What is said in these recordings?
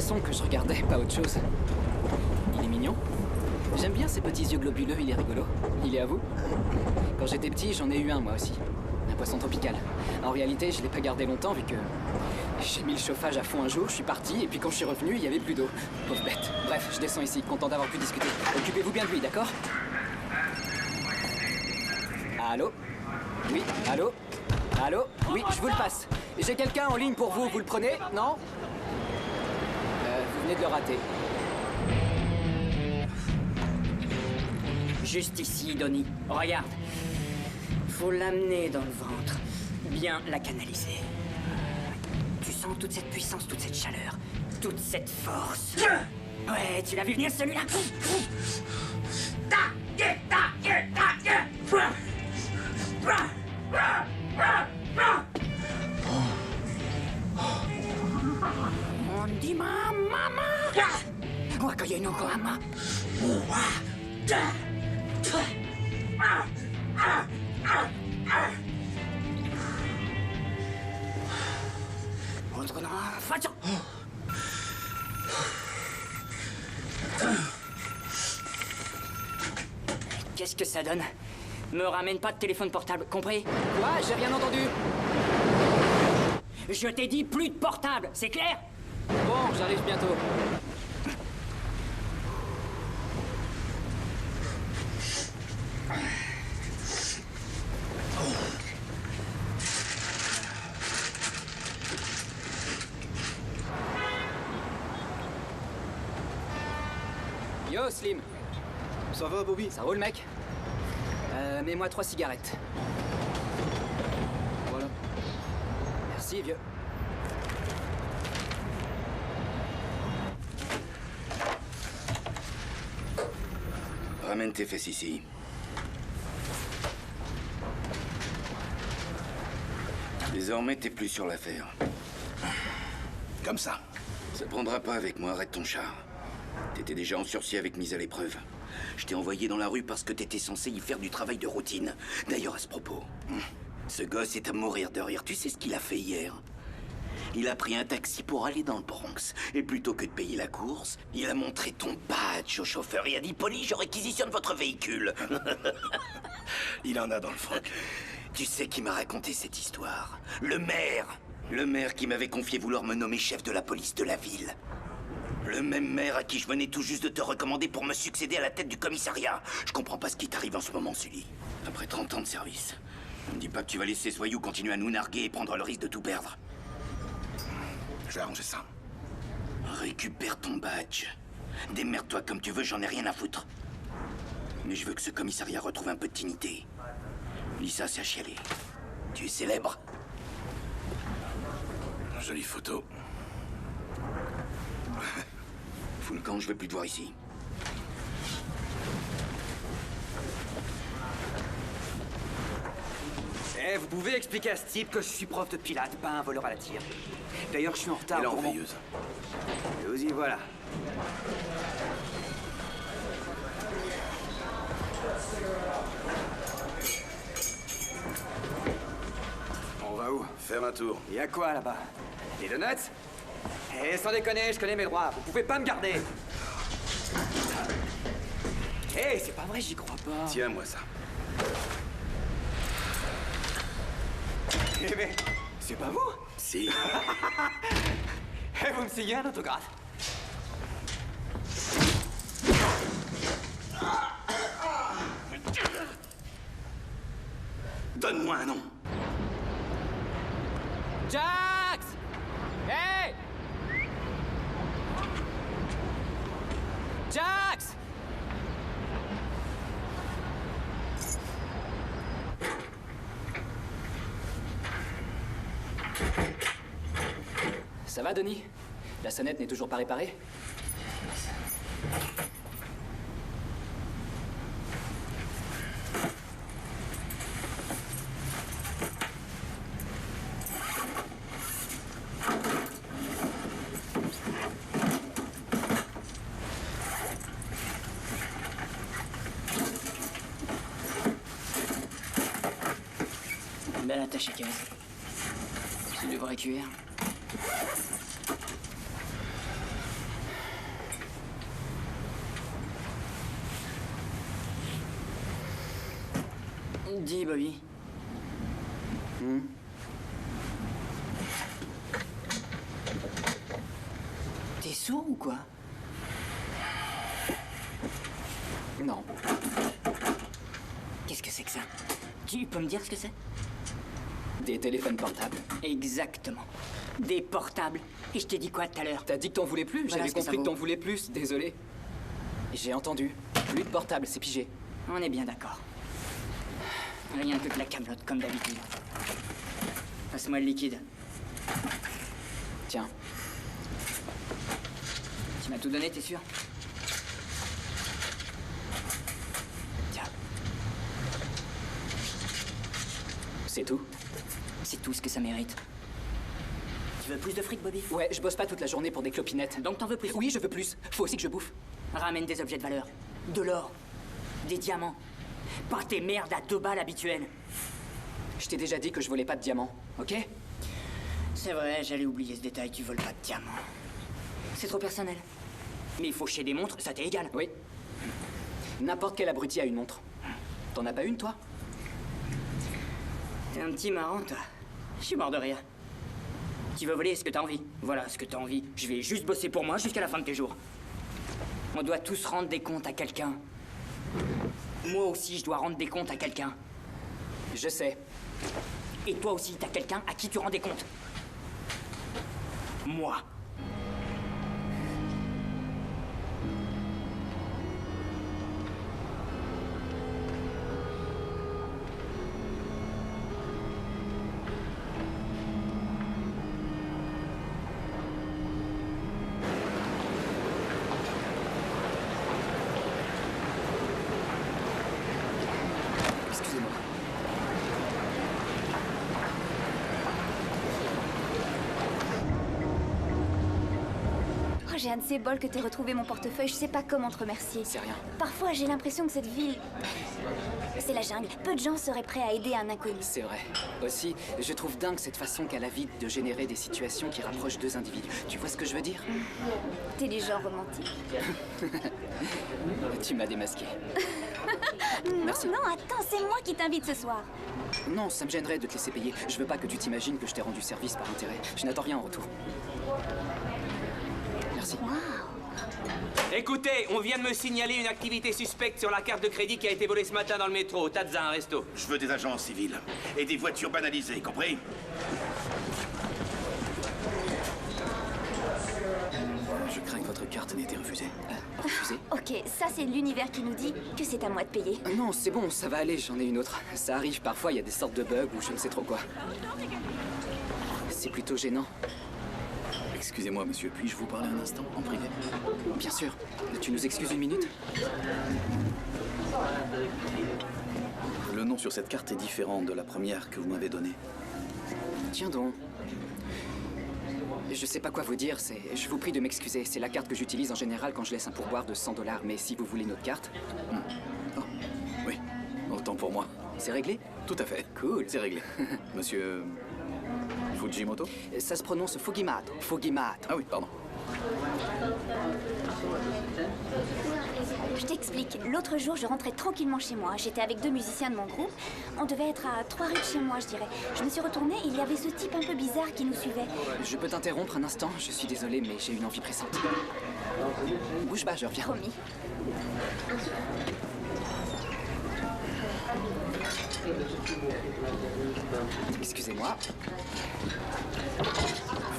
poisson que je regardais, pas autre chose. Il est mignon. J'aime bien ces petits yeux globuleux, il est rigolo. Il est à vous? Quand j'étais petit, j'en ai eu un moi aussi. Un poisson tropical. En réalité, je l'ai pas gardé longtemps vu que... j'ai mis le chauffage à fond un jour, je suis parti, et puis quand je suis revenu, il y avait plus d'eau. Pauvre bête. Bref, je descends ici, content d'avoir pu discuter. Occupez-vous bien de lui, d'accord? Allô? Oui, allô? Allô? Oui, je vous le passe. J'ai quelqu'un en ligne pour vous, vous le prenez? Non? Vous venez de le rater. Juste ici, Donnie. Regarde. Faut l'amener dans le ventre. Bien la canaliser. Tu sens toute cette puissance, toute cette chaleur, toute cette force. Ouais, tu l'as vu venir celui-là? On dit maman. Wakaye no Koama. Qu'est-ce que ça donne? Me ramène pas de téléphone portable, compris? Quoi? J'ai rien entendu. Je t'ai dit plus de portable, c'est clair? Bon, j'arrive bientôt. Yo, Slim. Ça va, Bobby? Ça roule, mec? Mets-moi 3 cigarettes. Voilà. Merci, vieux. Ramène tes fesses ici. Désormais, t'es plus sur l'affaire. Comme ça. Ça prendra pas avec moi, arrête ton char. T'étais déjà en sursis avec mise à l'épreuve. Je t'ai envoyé dans la rue parce que t'étais censé y faire du travail de routine. D'ailleurs, à ce propos, ce gosse est à mourir de rire. Tu sais ce qu'il a fait hier? Il a pris un taxi pour aller dans le Bronx. Et plutôt que de payer la course, il a montré ton badge au chauffeur et a dit « Poli, je réquisitionne votre véhicule. » Il en a dans le froc. Tu sais qui m'a raconté cette histoire? Le maire. Le maire qui m'avait confié vouloir me nommer chef de la police de la ville. Le même maire à qui je venais tout juste de te recommander pour me succéder à la tête du commissariat. Je comprends pas ce qui t'arrive en ce moment, Sully. Après 30 ans de service. Ne me dis pas que tu vas laisser ce voyou continuer à nous narguer et prendre le risque de tout perdre. Je vais arranger ça. Récupère ton badge. Démerde-toi comme tu veux, j'en ai rien à foutre. Mais je veux que ce commissariat retrouve un peu de dignité. Lisa, c'est à chialer. Tu es célèbre. Jolie photo. Fous le camp, je veux plus te voir ici. Eh, vous pouvez expliquer à ce type que je suis prof de pilates, pas un voleur à la tire. D'ailleurs, je suis en retard Elle est pour mon... enveilleuse. Et vous y voilà. On va où? Faire un tour. Y a quoi là-bas? Des donuts? Eh, sans déconner, je connais mes droits. Vous pouvez pas me garder. Eh, c'est pas vrai, j'y crois pas. Tiens-moi ça. Eh mais, c'est pas vous? Si. Eh, vous me signez un autographe? Donne-moi un nom. Jax! Hey! Jax! Ça va, Denis? La sonnette n'est toujours pas réparée? Belle attache à caisse. C'est du vrai cuir. Dis, Bobby. T'es sourd ou quoi? Non. Qu'est-ce que c'est que ça? Tu peux me dire ce que c'est? Des téléphones portables. Exactement. Des portables. Et je t'ai dit quoi tout à l'heure? T'as dit que t'en voulais plus? Voilà J'avais ce que ça compris que vaut. t'en voulais plus, désolé. J'ai entendu. Plus de portable, c'est pigé. On est bien d'accord. Rien que de la camelote, comme d'habitude. Passe-moi le liquide. Tiens, Tu m'as tout donné, t'es sûr? Tiens, c'est tout. c'est tout ce que ça mérite. Tu veux plus de fric, Bobby? Ouais, je bosse pas toute la journée pour des clopinettes. Donc t'en veux plus? Oui, je veux plus. Faut aussi que je bouffe. Ramène des objets de valeur. De l'or. Des diamants. Pas tes merdes à 2 balles habituelles. Je t'ai déjà dit que je volais pas de diamants, ok? C'est vrai, j'allais oublier ce détail, tu voles pas de diamants. C'est trop personnel. Mais faucher des montres, ça t'est égal. Oui. N'importe quel abruti a une montre. T'en as pas une, toi? T'es un petit marrant, toi. Je suis mort de rire. Tu veux voler ce que t'as envie. Voilà, ce que t'as envie. Je vais juste bosser pour moi jusqu'à la fin de tes jours. On doit tous rendre des comptes à quelqu'un. Moi aussi, je dois rendre des comptes à quelqu'un. Je sais. Et toi aussi, t'as quelqu'un à qui tu rends des comptes. Moi. Excusez-moi. Oh, j'ai un de ces bols que t'aies retrouvé mon portefeuille, je sais pas comment te remercier. C'est rien. Parfois, j'ai l'impression que cette ville... c'est la jungle. Peu de gens seraient prêts à aider un inconnu. C'est vrai. Aussi, je trouve dingue cette façon qu'a la vie de générer des situations qui rapprochent deux individus. Tu vois ce que je veux dire? T'es du genre romantique. Tu m'as démasqué. Merci. Non, attends, c'est moi qui t'invite ce soir. Non, ça me gênerait de te laisser payer. Je veux pas que tu t'imagines que je t'ai rendu service par intérêt. Je n'attends rien en retour. Merci. Écoutez, on vient de me signaler une activité suspecte sur la carte de crédit qui a été volée ce matin dans le métro. Tadza, un resto. Je veux des agents civils et des voitures banalisées, compris? Je crains que votre carte n'ait été refusée. Refusée? Ok, ça c'est l'univers qui nous dit que c'est à moi de payer. Non, c'est bon, ça va aller, j'en ai une autre. Ça arrive parfois, il y a des sortes de bugs ou je ne sais trop quoi. C'est plutôt gênant. Excusez-moi, monsieur, puis-je vous parler un instant, en privé? Bien sûr. Tu nous excuses une minute? Le nom sur cette carte est différent de la première que vous m'avez donnée. Tiens donc. Je sais pas quoi vous dire, je vous prie de m'excuser. C'est la carte que j'utilise en général quand je laisse un pourboire de 100 $. Mais si vous voulez notre carte, Oh, oui, autant pour moi. c'est réglé? Tout à fait. Cool. C'est réglé. Monsieur... Fujimoto? Ça se prononce Fugimato. Fugimato. Ah oui, pardon. Je t'explique. L'autre jour, je rentrais tranquillement chez moi. J'étais avec 2 musiciens de mon groupe. On devait être à 3 rues de chez moi, je dirais. Je me suis retournée et il y avait ce type un peu bizarre qui nous suivait. Je peux t'interrompre un instant? Je suis désolé, mais j'ai une envie pressante. Bouge pas, je reviens. Promis. Excusez-moi.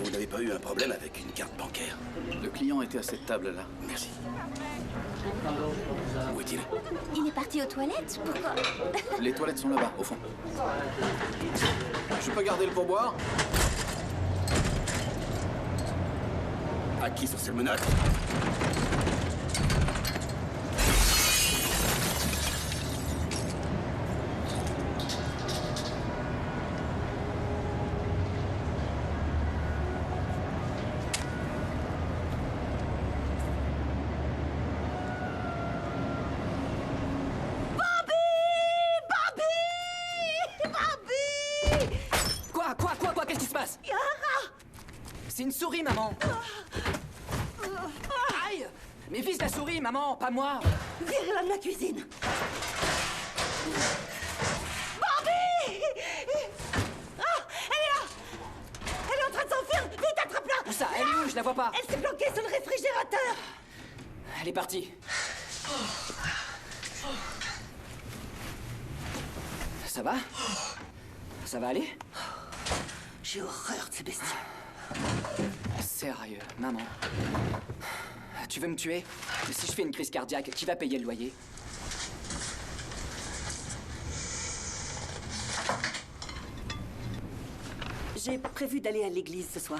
Vous n'avez pas eu un problème avec une carte bancaire? Le client était à cette table-là. Merci. Où est-il? Il est parti aux toilettes? Pourquoi? Les toilettes sont là-bas, au fond. Je peux garder le pourboire? À qui sont ces menottes? Quoi? Qu'est-ce qui se passe? C'est une souris, maman. Aïe! Mais vise la souris, maman, pas moi. Virez-la de la cuisine. je la vois pas. Elle s'est bloquée sur le réfrigérateur. Elle est partie. Ça va? Ça va aller? J'ai horreur de ces bestioles. Sérieux, maman. Tu veux me tuer? Si je fais une crise cardiaque, qui va payer le loyer? J'ai prévu d'aller à l'église ce soir.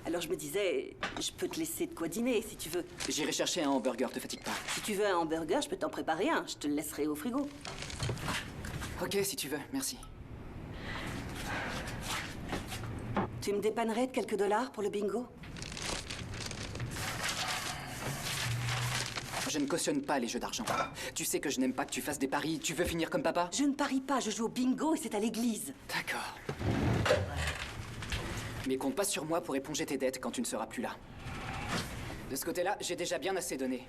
Alors je me disais, je peux te laisser de quoi dîner si tu veux. J'irai chercher un hamburger, te fatigue pas. Si tu veux un hamburger, je peux t'en préparer un. Je te le laisserai au frigo. Ok, si tu veux, merci. Tu me dépannerais de quelques dollars pour le bingo? Je ne cautionne pas les jeux d'argent. Tu sais que je n'aime pas que tu fasses des paris. Tu veux finir comme papa? Je ne parie pas, je joue au bingo et c'est à l'église. D'accord. Mais compte pas sur moi pour éponger tes dettes quand tu ne seras plus là. De ce côté-là, j'ai déjà bien assez donné.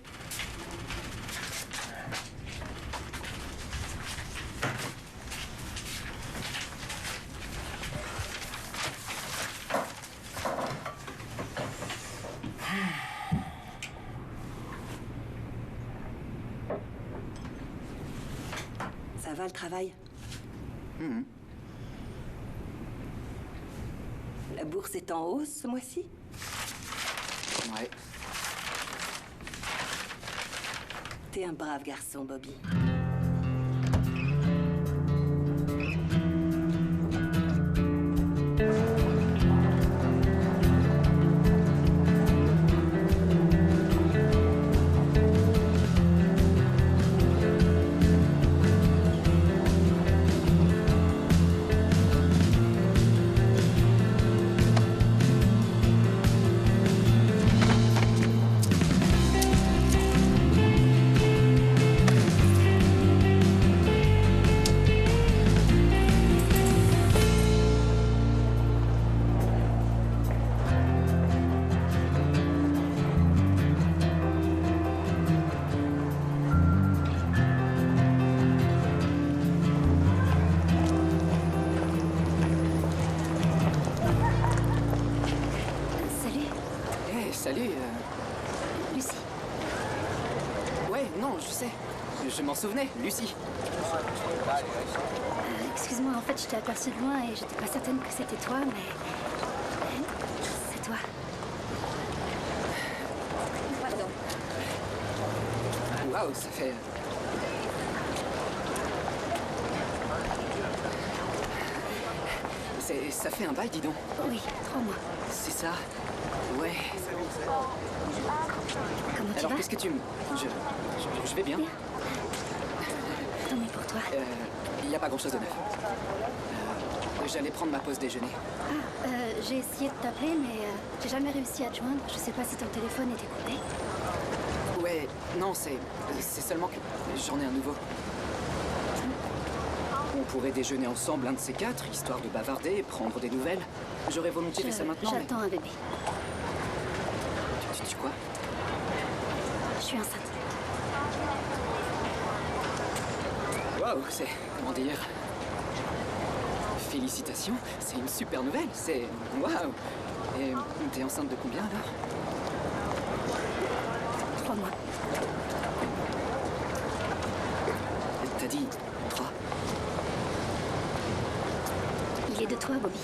Ça va le travail? La bourse est en hausse ce mois-ci? Ouais. T'es un brave garçon, Bobby. Salut, Lucie. Ouais, non, je sais. Je m'en souvenais, Lucie. Excuse-moi, en fait, je t'ai aperçu de loin et j'étais pas certaine que c'était toi, mais... C'est toi. Pardon. Waouh, ça fait... Ça fait un bail, dis donc. Oui, 3 mois. C'est ça? Ouais. Comment tu Alors, vas? qu'est-ce que tu me... Je vais bien. Bien. Tant mieux pour toi. Il n'y a pas grand-chose de neuf. J'allais prendre ma pause déjeuner. J'ai essayé de t'appeler, mais j'ai jamais réussi à te joindre. Je sais pas si ton téléphone était coupé. Ouais, non, c'est seulement que j'en ai un nouveau. On pourrait déjeuner ensemble, un de ces 4, histoire de bavarder, prendre des nouvelles. J'aurais volontiers fait ça maintenant, mais... J'attends un bébé. Tu quoi? Je suis enceinte. Waouh, c'est... comment dire... Félicitations, c'est une super nouvelle, c'est... Waouh. Et t'es enceinte de combien, alors? 3 mois. T'as dit 3? Il est de toi, Bobby.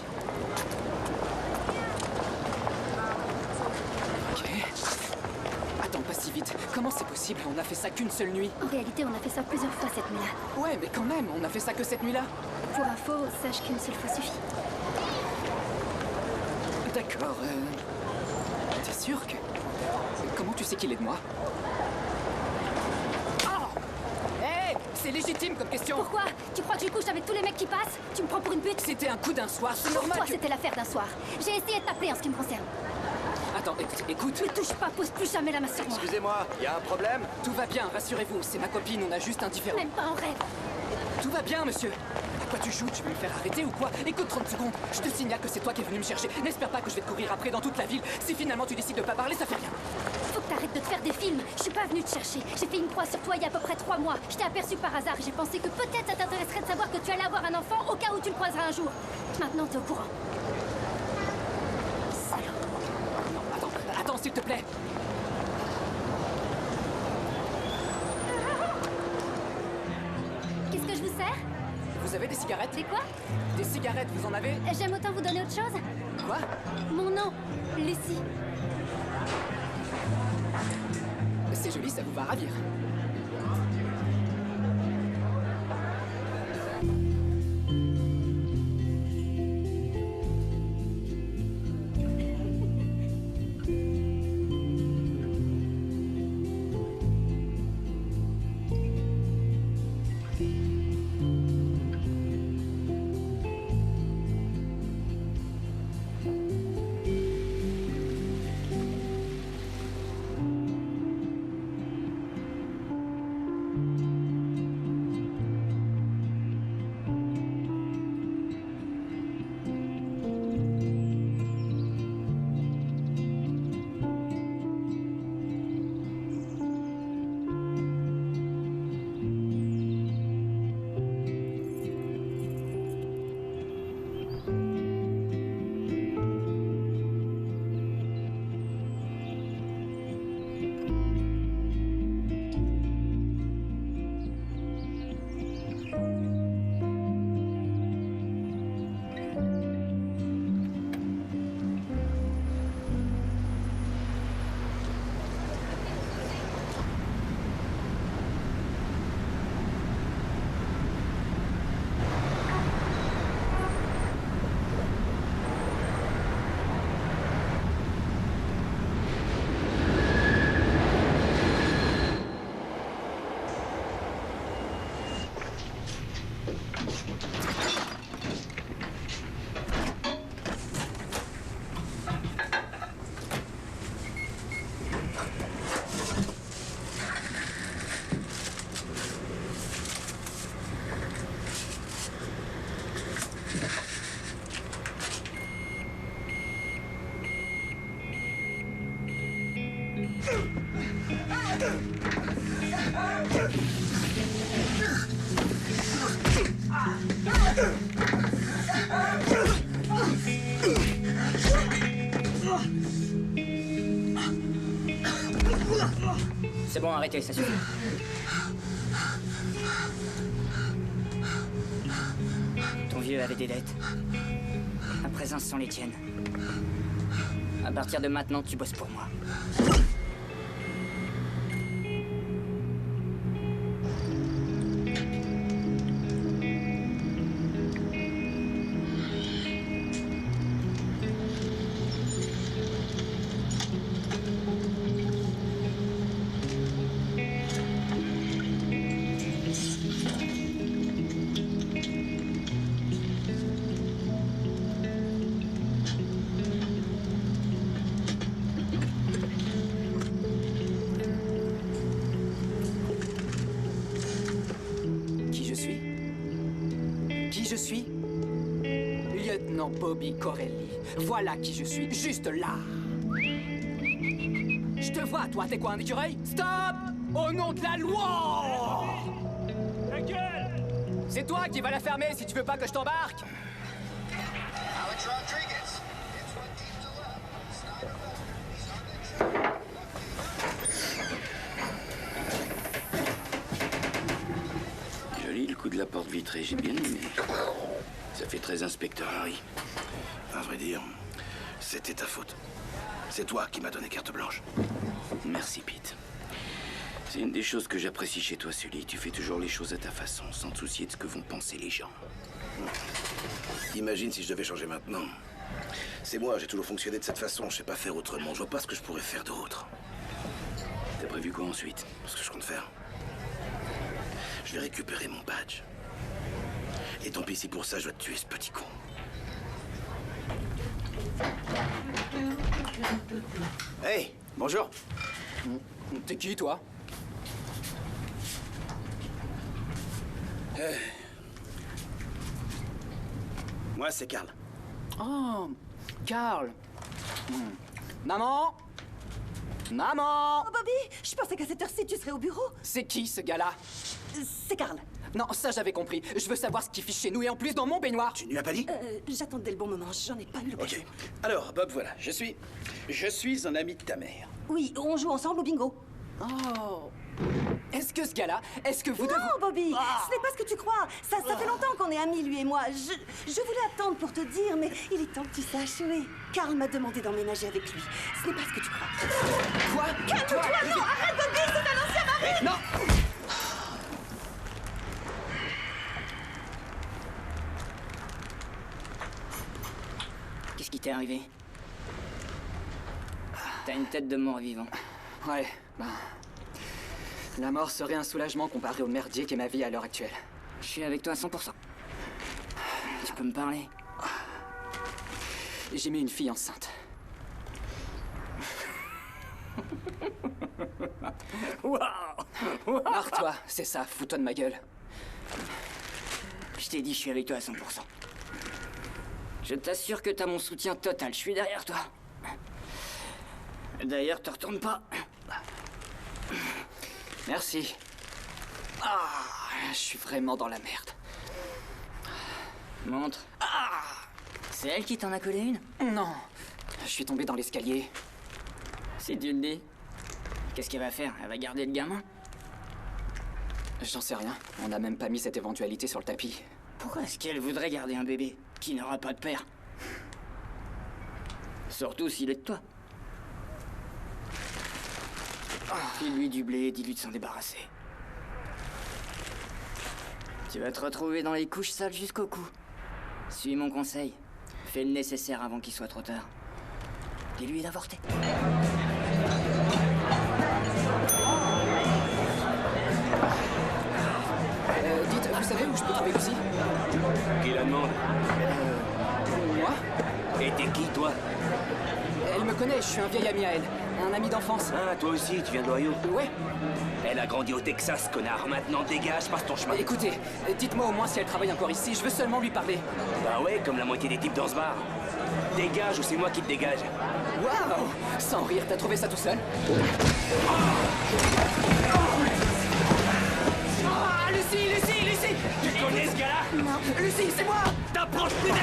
Ok. Attends, pas si vite. Comment c'est possible? On a fait ça qu'une seule nuit. En réalité, on a fait ça plusieurs fois cette nuit-là. Ouais, mais quand même, on a fait ça que cette nuit-là. Pour info, sache qu'une seule fois suffit. D'accord, t'es sûr que... Comment tu sais qu'il est de moi? Oh! Hé! C'est légitime comme question! Pourquoi? Tu crois que je couche avec tous les mecs qui passent? Tu me prends pour une pute? C'était un coup d'un soir, c'est normal Toi, que... c'était l'affaire d'un soir. J'ai essayé de t'appeler en ce qui me concerne. Attends, écoute... Ne touche pas, pose plus jamais la main sur moi. Excusez-moi, y a un problème? Tout va bien, rassurez-vous, c'est ma copine, on a juste un différend. Même pas en rêve. Tout va bien, monsieur. À quoi tu joues? Tu veux me faire arrêter ou quoi? Écoute 30 secondes, je te signale que c'est toi qui es venu me chercher. N'espère pas que je vais te courir après dans toute la ville. Si finalement tu décides de pas parler, ça fait rien. Faut que t'arrêtes de te faire des films. Je suis pas venue te chercher. J'ai fait une croix sur toi il y a à peu près 3 mois. Je t'ai aperçu par hasard et j'ai pensé que peut-être ça t'intéresserait de savoir que tu allais avoir un enfant au cas où tu le croiseras un jour. Maintenant, t'es au courant. Salaud. Non, s'il te plaît. Qu'est-ce que je vous sers? Vous avez des cigarettes? Des quoi? Des cigarettes, vous en avez? J'aime autant vous donner autre chose. Quoi? Mon nom, Lucie. C'est joli, ça vous va ravir. C'est bon, arrêtez, ça suffit. Ton vieux avait des dettes. À présent, ce sont les tiennes. À partir de maintenant, tu bosses pour moi. Lieutenant Bobby Corelli. Voilà qui je suis, juste là. Je te vois, toi, t'es quoi, un écureuil? Stop! Au nom de la loi! Ta gueule! C'est toi qui vas la fermer si tu veux pas que je t'embarque! Alex Rodriguez. It's one team to love. Joli le coup de la porte vitrée, j'ai bien aimé. Ça fait très inspecteur Harry. À vrai dire, c'était ta faute. C'est toi qui m'as donné carte blanche. Merci, Pete. C'est une des choses que j'apprécie chez toi, Sully. Tu fais toujours les choses à ta façon, sans te soucier de ce que vont penser les gens. Imagine si je devais changer maintenant. C'est moi, j'ai toujours fonctionné de cette façon. Je sais pas faire autrement. Je vois pas ce que je pourrais faire d'autre. T'as prévu quoi ensuite? Ce que je compte faire. Je vais récupérer mon badge. Et tant pis si pour ça je dois te tuer, ce petit con. Hey, bonjour. T'es qui, toi? Moi, c'est Carl. Oh, Carl. Maman? Maman! Oh, Bobby, je pensais qu'à cette heure-ci, tu serais au bureau. C'est qui, ce gars-là? C'est Carl. Non, ça j'avais compris. Je veux savoir ce qu'il fiche chez nous et en plus dans mon baignoire. Tu ne lui as pas dit? J'attendais le bon moment, j'en ai pas eu l'occasion. Ok. Alors, Bob, voilà. Je suis un ami de ta mère. Oui, on joue ensemble au bingo. Oh. Est-ce que ce gars-là, est-ce que vous Non, Bobby, ce n'est pas ce que tu crois. Ça fait longtemps qu'on est amis, lui et moi. Je voulais attendre pour te dire, mais il est temps que tu saches, oui. Carl m'a demandé d'emménager avec lui. Ce n'est pas ce que tu crois. Quoi? Calme-toi, non, arrête, Bobby, c'est un ancien mari. Non. Qu'est-ce qui t'est arrivé? T'as une tête de mort-vivant. Ouais, ben... La mort serait un soulagement comparé au merdier qu'est ma vie à l'heure actuelle. Je suis avec toi à 100%. Tu peux me parler? J'ai mis une fille enceinte. Waouh! Marre-toi, c'est ça, fous-toi de ma gueule. Je t'ai dit, je suis avec toi à 100%. Je t'assure que t'as mon soutien total, je suis derrière toi. D'ailleurs, te retourne pas. Merci. Ah, je suis vraiment dans la merde. Montre. Ah! C'est elle qui t'en a collé une? Non, je suis tombé dans l'escalier. Si tu le dis. Qu'est-ce qu'elle va faire? Elle va garder le gamin? J'en sais rien. On n'a même pas mis cette éventualité sur le tapis. Pourquoi est-ce qu'elle voudrait garder un bébé qui n'aura pas de père? Surtout s'il est de toi. File-lui du blé et dis-lui de s'en débarrasser. Tu vas te retrouver dans les couches sales jusqu'au cou. Suis mon conseil. Fais le nécessaire avant qu'il soit trop tard. Dis-lui d'avorter. Dites, vous savez où je peux trouver Lucie? Qui la demande? Moi? Et t'es qui, toi? Elle me connaît, je suis un vieil ami à elle. Un ami d'enfance. Ah, toi aussi, tu viens de l'Ohio? Ouais. Elle a grandi au Texas, connard. Maintenant, dégage, passe ton chemin. Écoutez, dites-moi au moins si elle travaille encore ici. Je veux seulement lui parler. Bah ouais, comme la moitié des types dans ce bar. Dégage ou c'est moi qui te dégage. Waouh! Sans rire, t'as trouvé ça tout seul? Ah, Lucie, Lucie, Lucie! Tu connais ce gars-là? Non. Lucie, c'est moi! T'approches plus d'elle!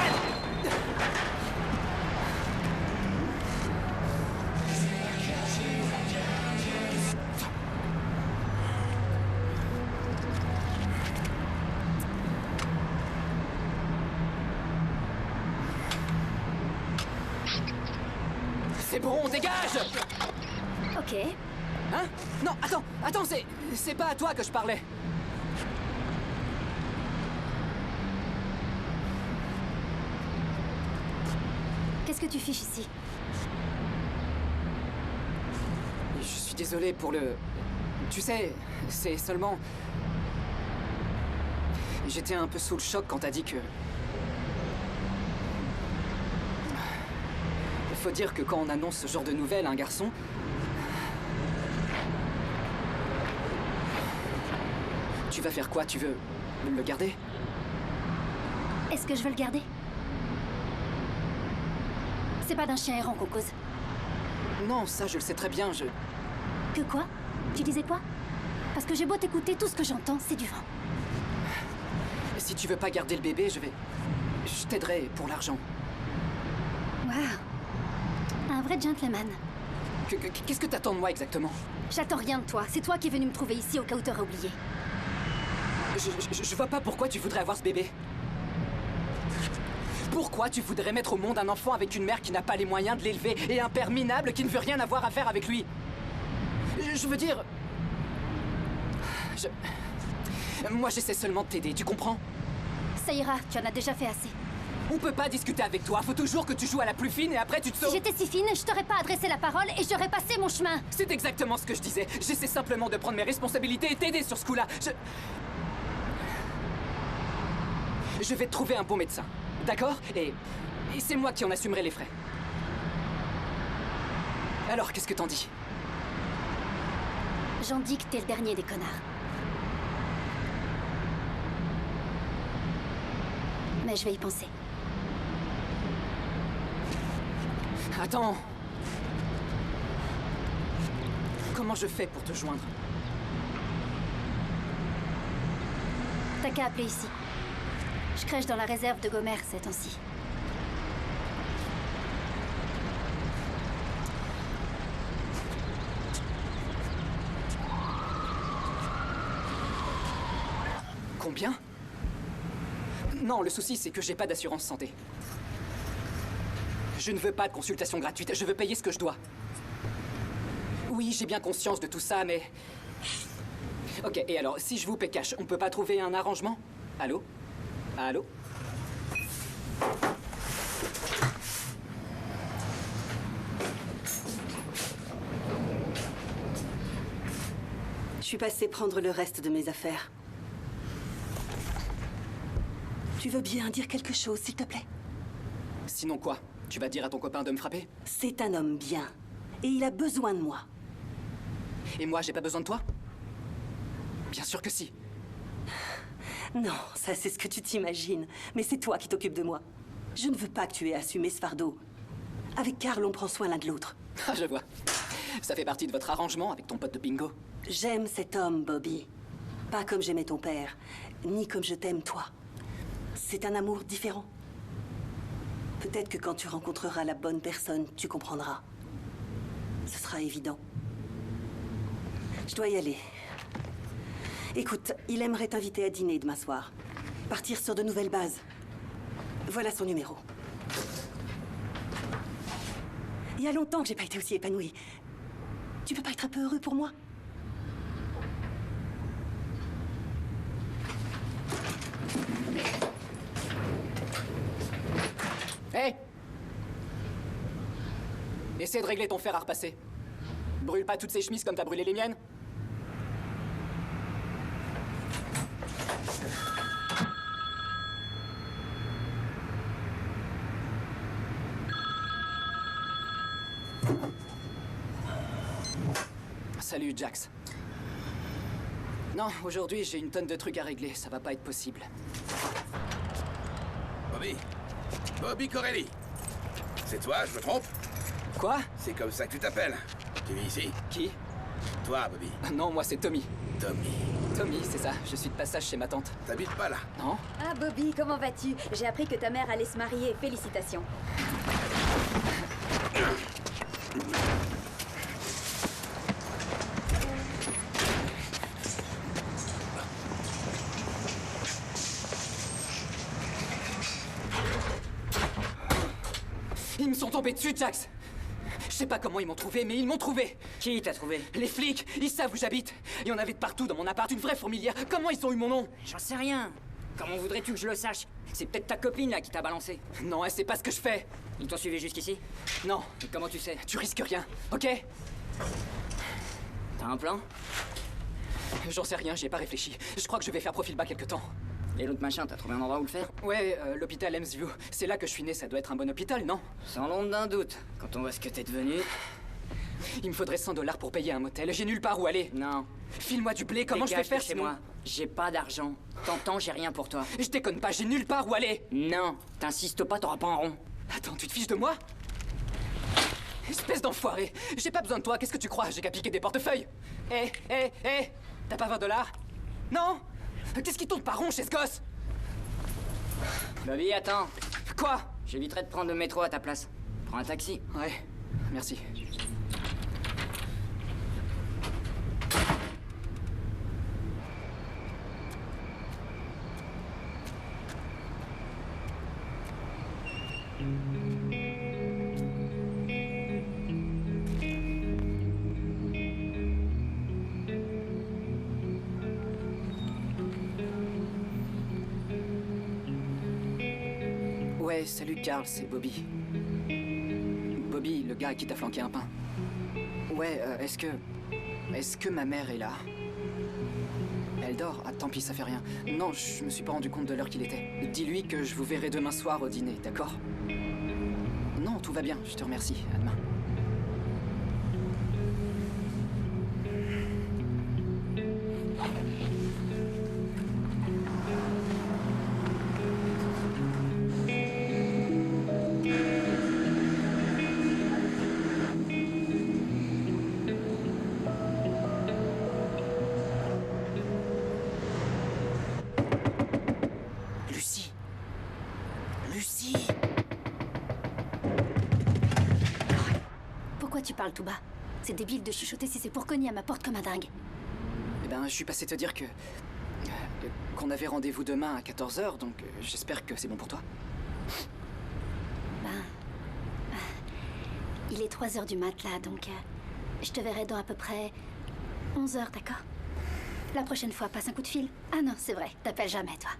C'est bon, on dégage! Ok. Hein? Non, attends, c'est pas à toi que je parlais. Qu'est-ce que tu fiches ici? Je suis désolé pour le... Tu sais, c'est seulement... J'étais un peu sous le choc quand t'as dit que... Faut dire que quand on annonce ce genre de nouvelles à un garçon... Tu vas faire quoi? Tu veux le garder? Est-ce que je veux le garder? C'est pas d'un chien errant qu'on cause. Non, ça je le sais très bien, Que quoi? Tu disais quoi? Parce que j'ai beau t'écouter, tout ce que j'entends, c'est du vent. Si tu veux pas garder le bébé, je t'aiderai pour l'argent. Waouh! Un vrai gentleman. Qu'est-ce que t'attends de moi exactement? J'attends rien de toi. C'est toi qui es venu me trouver ici au cas où t'aurais oublié. Je vois pas pourquoi tu voudrais avoir ce bébé. Pourquoi tu voudrais mettre au monde un enfant avec une mère qui n'a pas les moyens de l'élever et un père minable qui ne veut rien avoir à faire avec lui? Je veux dire... Moi j'essaie seulement de t'aider, tu comprends? Ça ira, tu en as déjà fait assez. On peut pas discuter avec toi, faut toujours que tu joues à la plus fine et après tu te sauves. Si j'étais si fine, je t'aurais pas adressé la parole et j'aurais passé mon chemin. C'est exactement ce que je disais. J'essaie simplement de prendre mes responsabilités et t'aider sur ce coup-là. Je vais te trouver un bon médecin, d'accord? Et c'est moi qui en assumerai les frais. Alors, qu'est-ce que t'en dis? J'en dis que t'es le dernier des connards. Mais je vais y penser. Comment je fais pour te joindre? T'as qu'à appeler ici. Je crèche dans la réserve de Gomer ces temps-ci. Combien? Non, le souci, c'est que j'ai pas d'assurance santé. Je ne veux pas de consultation gratuite, je veux payer ce que je dois. Oui, j'ai bien conscience de tout ça, mais... Ok, et alors, si je vous paie cash, on peut pas trouver un arrangement? Allô? Allô? Je suis passée prendre le reste de mes affaires. Tu veux bien dire quelque chose, s'il te plaît? Sinon quoi? Tu vas dire à ton copain de me frapper? C'est un homme bien. Et il a besoin de moi. Et moi, j'ai pas besoin de toi? Bien sûr que si. Non, ça c'est ce que tu t'imagines. Mais c'est toi qui t'occupes de moi. Je ne veux pas que tu aies assumé ce fardeau. Avec Carl, on prend soin l'un de l'autre. Ah, je vois. Ça fait partie de votre arrangement avec ton pote de bingo. J'aime cet homme, Bobby. Pas comme j'aimais ton père, ni comme je t'aime toi. C'est un amour différent. Peut-être que quand tu rencontreras la bonne personne, tu comprendras. Ce sera évident. Je dois y aller. Écoute, il aimerait t'inviter à dîner demain soir. Partir sur de nouvelles bases. Voilà son numéro. Il y a longtemps que j'ai pas été aussi épanouie. Tu peux pas être un peu heureux pour moi? Hé! Essaie de régler ton fer à repasser. Brûle pas toutes ces chemises comme t'as brûlé les miennes. Salut, Jax. Non, aujourd'hui, j'ai une tonne de trucs à régler. Ça va pas être possible. Bobby? Bobby Corelli. C'est toi, je me trompe? Quoi? C'est comme ça que tu t'appelles. Tu vis ici? Qui? Toi, Bobby. Non, moi, c'est Tommy. Tommy. Tommy, c'est ça. Je suis de passage chez ma tante. T'habites pas là? Non? Ah, Bobby, comment vas-tu? J'ai appris que ta mère allait se marier. Félicitations. Ils me sont tombés dessus, Jax! Je sais pas comment ils m'ont trouvé, mais ils m'ont trouvé! Qui t'a trouvé? Les flics! Ils savent où j'habite! Il y en avait de partout dans mon appart, une vraie fourmilière! Comment ils ont eu mon nom? J'en sais rien. Comment voudrais-tu que je le sache? C'est peut-être ta copine là qui t'a balancé. Non, elle sait pas ce que je fais! Ils t'ont suivi jusqu'ici? Non! Et comment tu sais? Tu risques rien, ok? T'as un plan? J'en sais rien, j'y ai pas réfléchi. Je crois que je vais faire profil bas quelque temps. Et l'autre machin, t'as trouvé un endroit où le faire? Ouais, l'hôpital Hemsview. C'est là que je suis né, ça doit être un bon hôpital, non? Sans l'ombre d'un doute. Quand on voit ce que t'es devenu... Il me faudrait 100 $ pour payer un motel. J'ai nulle part où aller. Non. File-moi du blé, comment je vais faire chez sinon? moi. J'ai pas d'argent. T'entends, j'ai rien pour toi. Je déconne pas, j'ai nulle part où aller. Non. T'insistes pas, t'auras pas un rond. Attends, tu te fiches de moi? Espèce d'enfoiré. J'ai pas besoin de toi, qu'est-ce que tu crois? J'ai qu'à piquer des portefeuilles. Hé, t'as pas 20 $? Non? Qu'est-ce qui tourne pas rond chez ce gosse? Bobby, attends. Quoi? J'éviterai de prendre le métro à ta place. Prends un taxi. Ouais, merci. Ouais, salut Carl, c'est Bobby. Bobby, le gars qui t'a flanqué un pain. Ouais, est-ce que ma mère est là? Elle dort? Ah, tant pis, ça fait rien. Non, je me suis pas rendu compte de l'heure qu'il était. Dis-lui que je vous verrai demain soir au dîner, d'accord? Non, tout va bien, je te remercie. À demain. parle tout bas. C'est débile de chuchoter si c'est pour cogner à ma porte comme un dingue. Eh ben, je suis passé te dire que... qu'on avait rendez-vous demain à 14h, donc j'espère que c'est bon pour toi. Il est 3h du mat là, donc je te verrai dans à peu près 11h, d'accord? La prochaine fois, passe un coup de fil. Ah non, c'est vrai, t'appelles jamais, toi.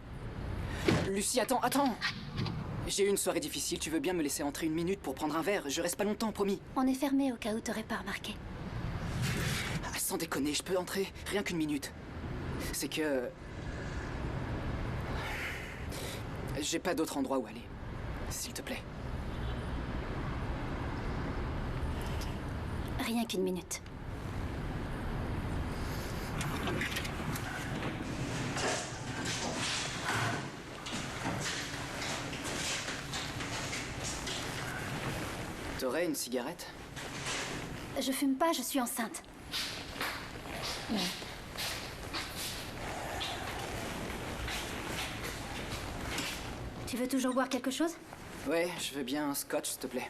Lucie, attends! J'ai eu une soirée difficile, tu veux bien me laisser entrer 1 minute pour prendre un verre? Je reste pas longtemps, promis. On est fermé au cas où t'aurais pas remarqué. Ah, sans déconner, je peux entrer, rien qu'1 minute. C'est que... j'ai pas d'autre endroit où aller. S'il te plaît. Rien qu'1 minute. T'aurais une cigarette? Je fume pas, je suis enceinte. Tu veux toujours boire quelque chose? Ouais, je veux bien un scotch, s'il te plaît.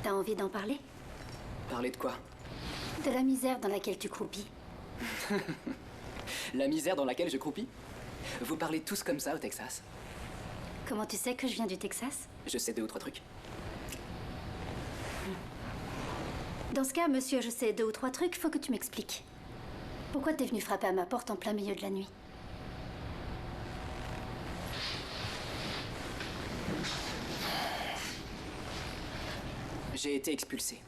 T'as envie d'en parler? Parler de quoi? De la misère dans laquelle tu croupis. La misère dans laquelle je croupis? Vous parlez tous comme ça au Texas? Comment tu sais que je viens du Texas? Je sais 2 ou 3 trucs. Dans ce cas, monsieur, je sais 2 ou 3 trucs, faut que tu m'expliques. Pourquoi t'es venu frapper à ma porte en plein milieu de la nuit? J'ai été expulsé.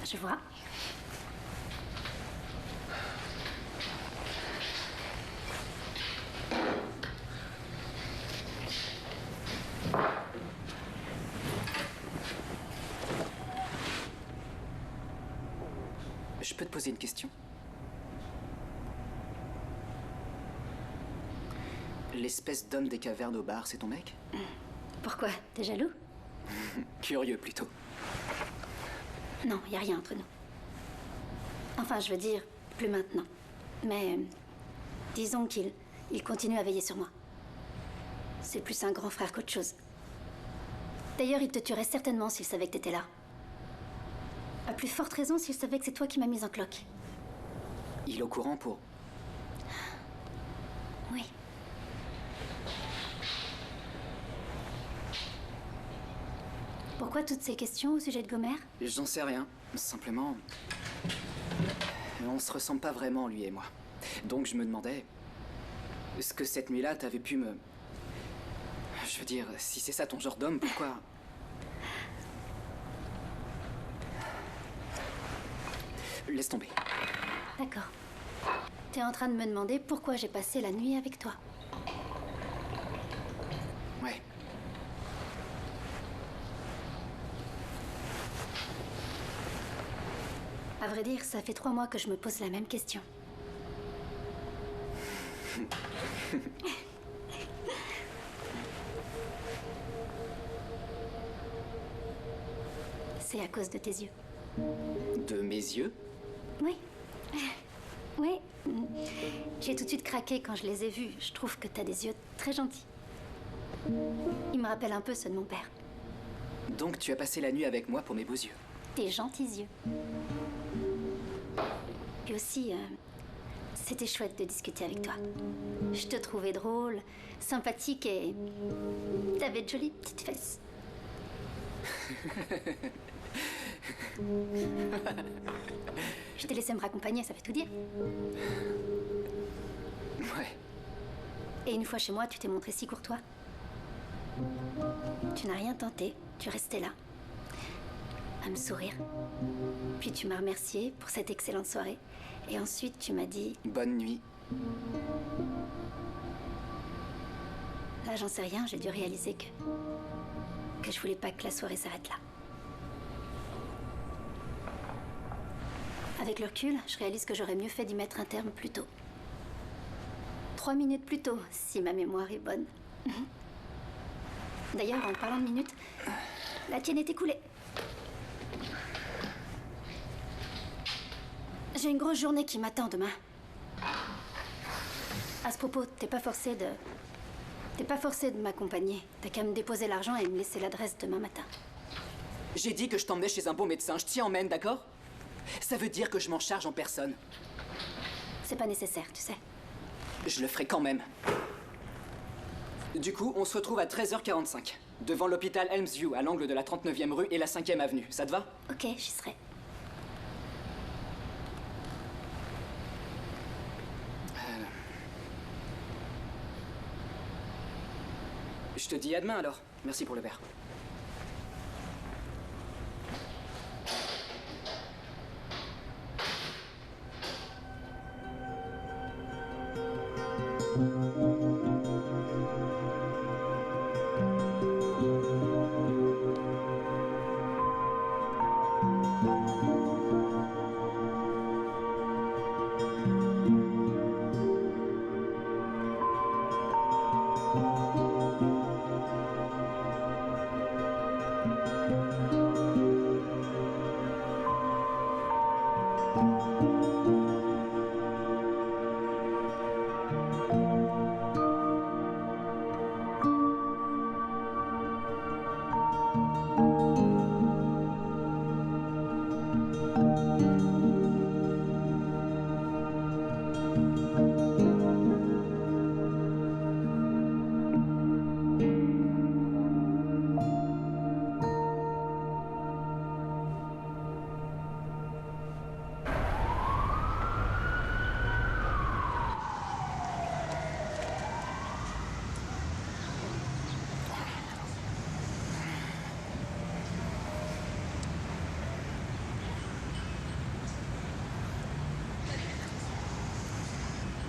Je vois. Je peux te poser une question? L'espèce d'homme des cavernes au bar, c'est ton mec? Pourquoi? T'es jaloux? Curieux, plutôt. Non, y a rien entre nous. Enfin, je veux dire, plus maintenant. Mais disons qu'il continue à veiller sur moi. C'est plus un grand frère qu'autre chose. D'ailleurs, il te tuerait certainement s'il savait que t'étais là. À plus forte raison s'il savait que c'est toi qui m'as mise en cloque. Il est au courant pour... Oui. Pourquoi toutes ces questions au sujet de Gomer? J'en sais rien. Simplement... on se ressemble pas vraiment, lui et moi. Donc je me demandais... est-ce que cette nuit-là, t'avais pu me... je veux dire, si c'est ça ton genre d'homme, pourquoi... Laisse tomber. D'accord. T'es en train de me demander pourquoi j'ai passé la nuit avec toi. Ouais. À vrai dire, ça fait 3 mois que je me pose la même question. C'est à cause de tes yeux. De mes yeux? Oui. Oui. J'ai tout de suite craqué quand je les ai vus. Je trouve que t'as des yeux très gentils. Ils me rappellent un peu ceux de mon père. Donc tu as passé la nuit avec moi pour mes beaux yeux? Tes gentils yeux. Puis aussi, c'était chouette de discuter avec toi. Je te trouvais drôle, sympathique et... t'avais de jolies petites fesses. Je t'ai laissé me raccompagner, ça veut tout dire. Ouais. Et une fois chez moi, tu t'es montré si courtois. Tu n'as rien tenté, tu restais là, à me sourire. Puis tu m'as remercié pour cette excellente soirée. Et ensuite, tu m'as dit... bonne nuit. Là, j'en sais rien, j'ai dû réaliser que je voulais pas que la soirée s'arrête là. Avec le recul, je réalise que j'aurais mieux fait d'y mettre un terme plus tôt. 3 minutes plus tôt, si ma mémoire est bonne. D'ailleurs, en parlant de minutes, la tienne est écoulée. J'ai une grosse journée qui m'attend demain. À ce propos, t'es pas forcé de m'accompagner. T'as qu'à me déposer l'argent et me laisser l'adresse demain matin. J'ai dit que je t'emmenais chez un bon médecin, je t'y emmène, d'accord? Ça veut dire que je m'en charge en personne. C'est pas nécessaire, tu sais. Je le ferai quand même. Du coup, on se retrouve à 13h45, devant l'hôpital Elmsview, à l'angle de la 39e rue et la 5e avenue. Ça te va? Ok, j'y serai. Je te dis à demain alors. Merci pour le verre.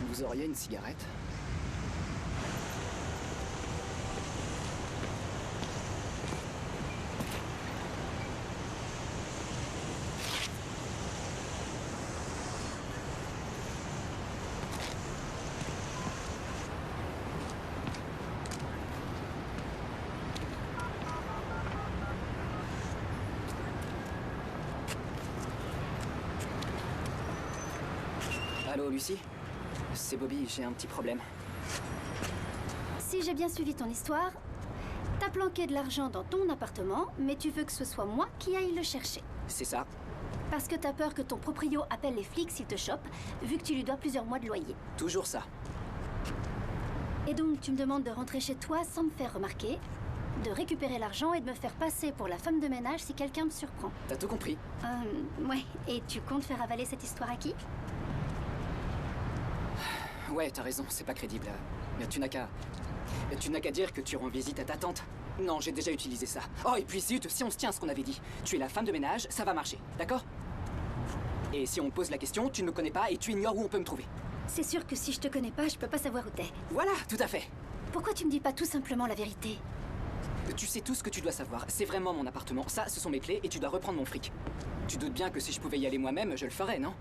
Vous auriez une cigarette? Allô, Lucie? C'est Bobby, j'ai un petit problème. Si j'ai bien suivi ton histoire, t'as planqué de l'argent dans ton appartement, mais tu veux que ce soit moi qui aille le chercher. C'est ça. Parce que t'as peur que ton proprio appelle les flics s'il te chope, vu que tu lui dois plusieurs mois de loyer. Toujours ça. Et donc tu me demandes de rentrer chez toi sans me faire remarquer, de récupérer l'argent et de me faire passer pour la femme de ménage si quelqu'un me surprend. T'as tout compris. Ouais. Et tu comptes faire avaler cette histoire à qui? Ouais, t'as raison, c'est pas crédible. Mais tu n'as qu'à dire que tu rends visite à ta tante. Non, j'ai déjà utilisé ça. Oh, et puis zut, si on se tient à ce qu'on avait dit, tu es la femme de ménage, ça va marcher, d'accord? Et si on te pose la question, tu ne me connais pas et tu ignores où on peut me trouver. C'est sûr que si je te connais pas, je peux pas savoir où t'es. Voilà, tout à fait. Pourquoi tu me dis pas tout simplement la vérité? Tu sais tout ce que tu dois savoir. C'est vraiment mon appartement. Ça, ce sont mes clés et tu dois reprendre mon fric. Tu doutes bien que si je pouvais y aller moi-même, je le ferais, non?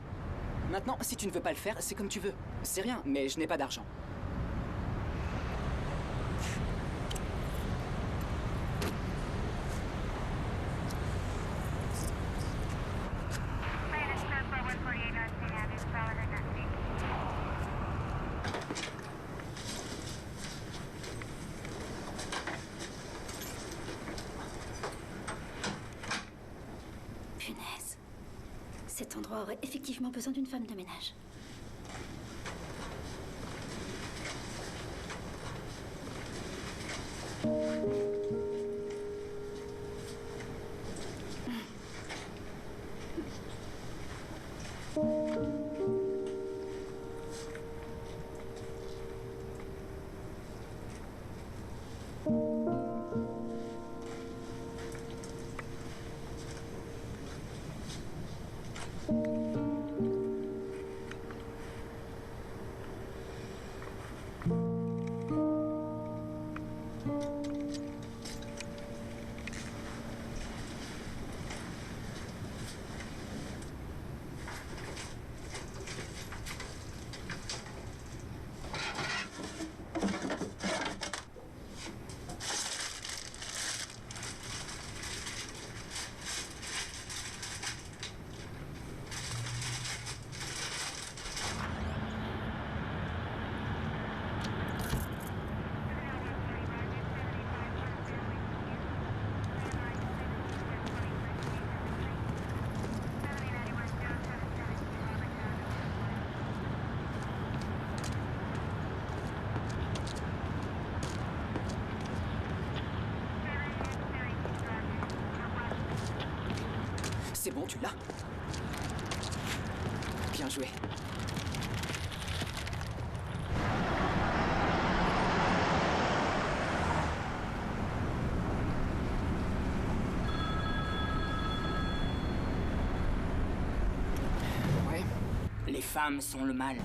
Maintenant, si tu ne veux pas le faire, c'est comme tu veux. C'est rien, mais je n'ai pas d'argent. Punaise. Cet endroit aurait effectivement besoin d'une femme de ménage. C'est bon, tu l'as. Bien joué. Ouais. Les femmes sont le mal.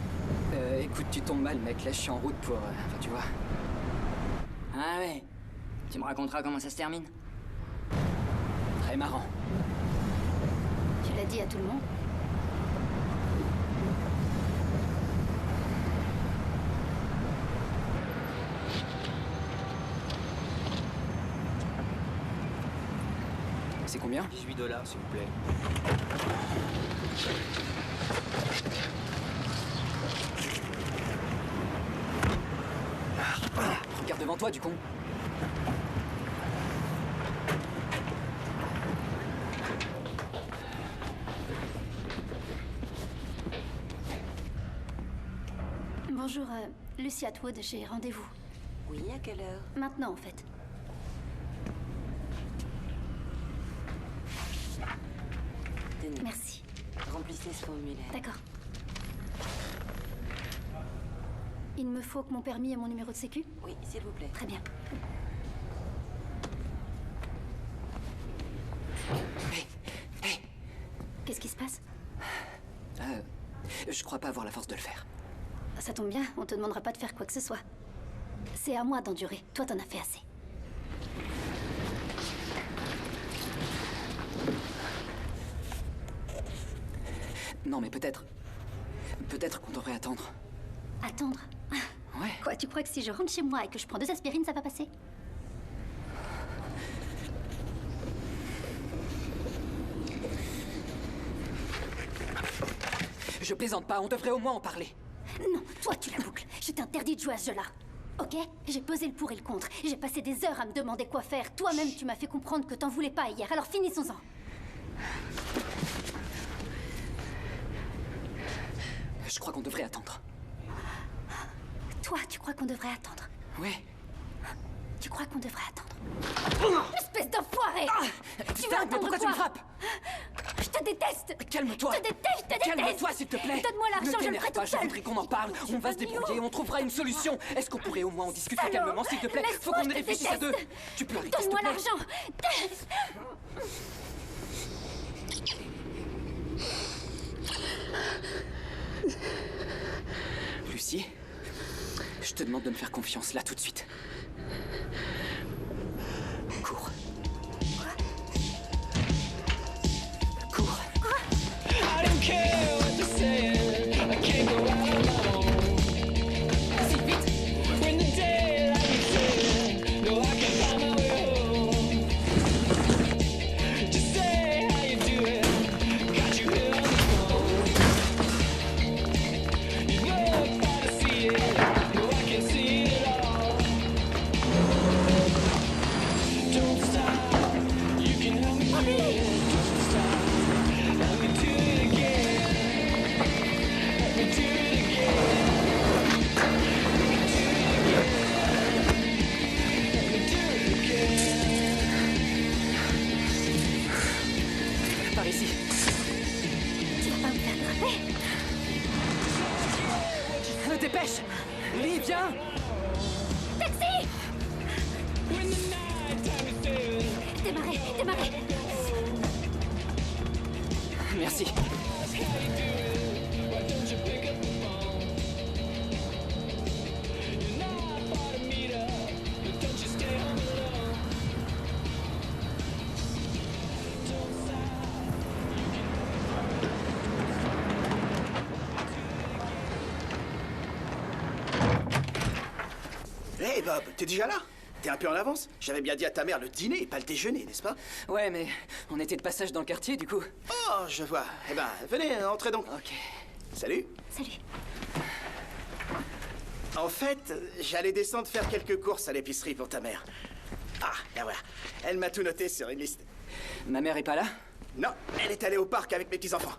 Écoute, tu tombes mal, mec. Là, je suis en route pour... Enfin, tu vois. Ah ouais. Tu me raconteras comment ça se termine? Très marrant. Tu l'as dit à tout le monde? C'est combien? 18 $, s'il vous plaît. Regarde devant toi, du con. Bonjour, Lucy Atwood, j'ai rendez-vous. Oui, à quelle heure? Maintenant, en fait. Tenez. Merci. Remplissez ce formulaire. D'accord. Il me faut que mon permis et mon numéro de sécu? Oui, s'il vous plaît. Très bien. Hé. Qu'est-ce qui se passe? Je crois pas avoir la force de le faire. Ça tombe bien, on te demandera pas de faire quoi que ce soit. C'est à moi d'endurer. Toi, t'en as fait assez. Non, mais peut-être... Peut-être qu'on devrait attendre. Attendre? Ouais. Quoi, tu crois que si je rentre chez moi et que je prends 2 aspirines, ça va passer? Je plaisante pas, on devrait au moins en parler. Non, toi, tu la boucles. Je t'interdis de jouer à ce jeu-là. Ok? J'ai pesé le pour et le contre. J'ai passé des heures à me demander quoi faire. Toi-même, tu m'as fait comprendre que t'en voulais pas hier. Alors finissons-en. Je crois qu'on devrait attendre. Toi, tu crois qu'on devrait attendre? Ouais. Tu crois qu'on devrait attendre? Espèce d'enfoiré! Tu veux Putain, mais attendre pourquoi tu quoi? me frappes? Je te déteste! Calme-toi! Je te déteste! Calme-toi, s'il te plaît! Donne-moi l'argent, je le t'énerve ferai pas, toute je seule! voudrais qu'on en parle. On va se débrouiller, on trouvera une solution. Est-ce qu'on pourrait au moins en discuter Salaud! calmement, s'il te plaît? Faut Laisse-moi, qu'on je te réfléchisse à deux. déteste. Tu peux arrêter, s'il te Donne-moi plaît? l'argent! Lucie, je te demande de me faire confiance là tout de suite. Cours. Cours. I don't care what they're saying. I can't go out alone. Si, vite! When the daylight is in, no, I can find my way home. Just say how you doing. Got you here on the phone. You look hard to see it. No, I can see it all. Don't stop. You can help me through it. Don't stop. Help me do it again. Help me do it again. Par ici. Tu vas pas me faire frapper? Dépêche! Lee, viens! Taxi! Démarrez, démarrez! Merci. Hey Bob, t'es déjà là? T'es un peu en avance? J'avais bien dit à ta mère le dîner et pas le déjeuner, n'est-ce pas? Ouais, mais on était de passage dans le quartier, du coup. Oh, je vois. Eh ben, venez, entrez donc. Ok. Salut. Salut. En fait, j'allais descendre faire quelques courses à l'épicerie pour ta mère. Ah, là voilà. Elle m'a tout noté sur une liste. Ma mère est pas là? Non, elle est allée au parc avec mes petits-enfants.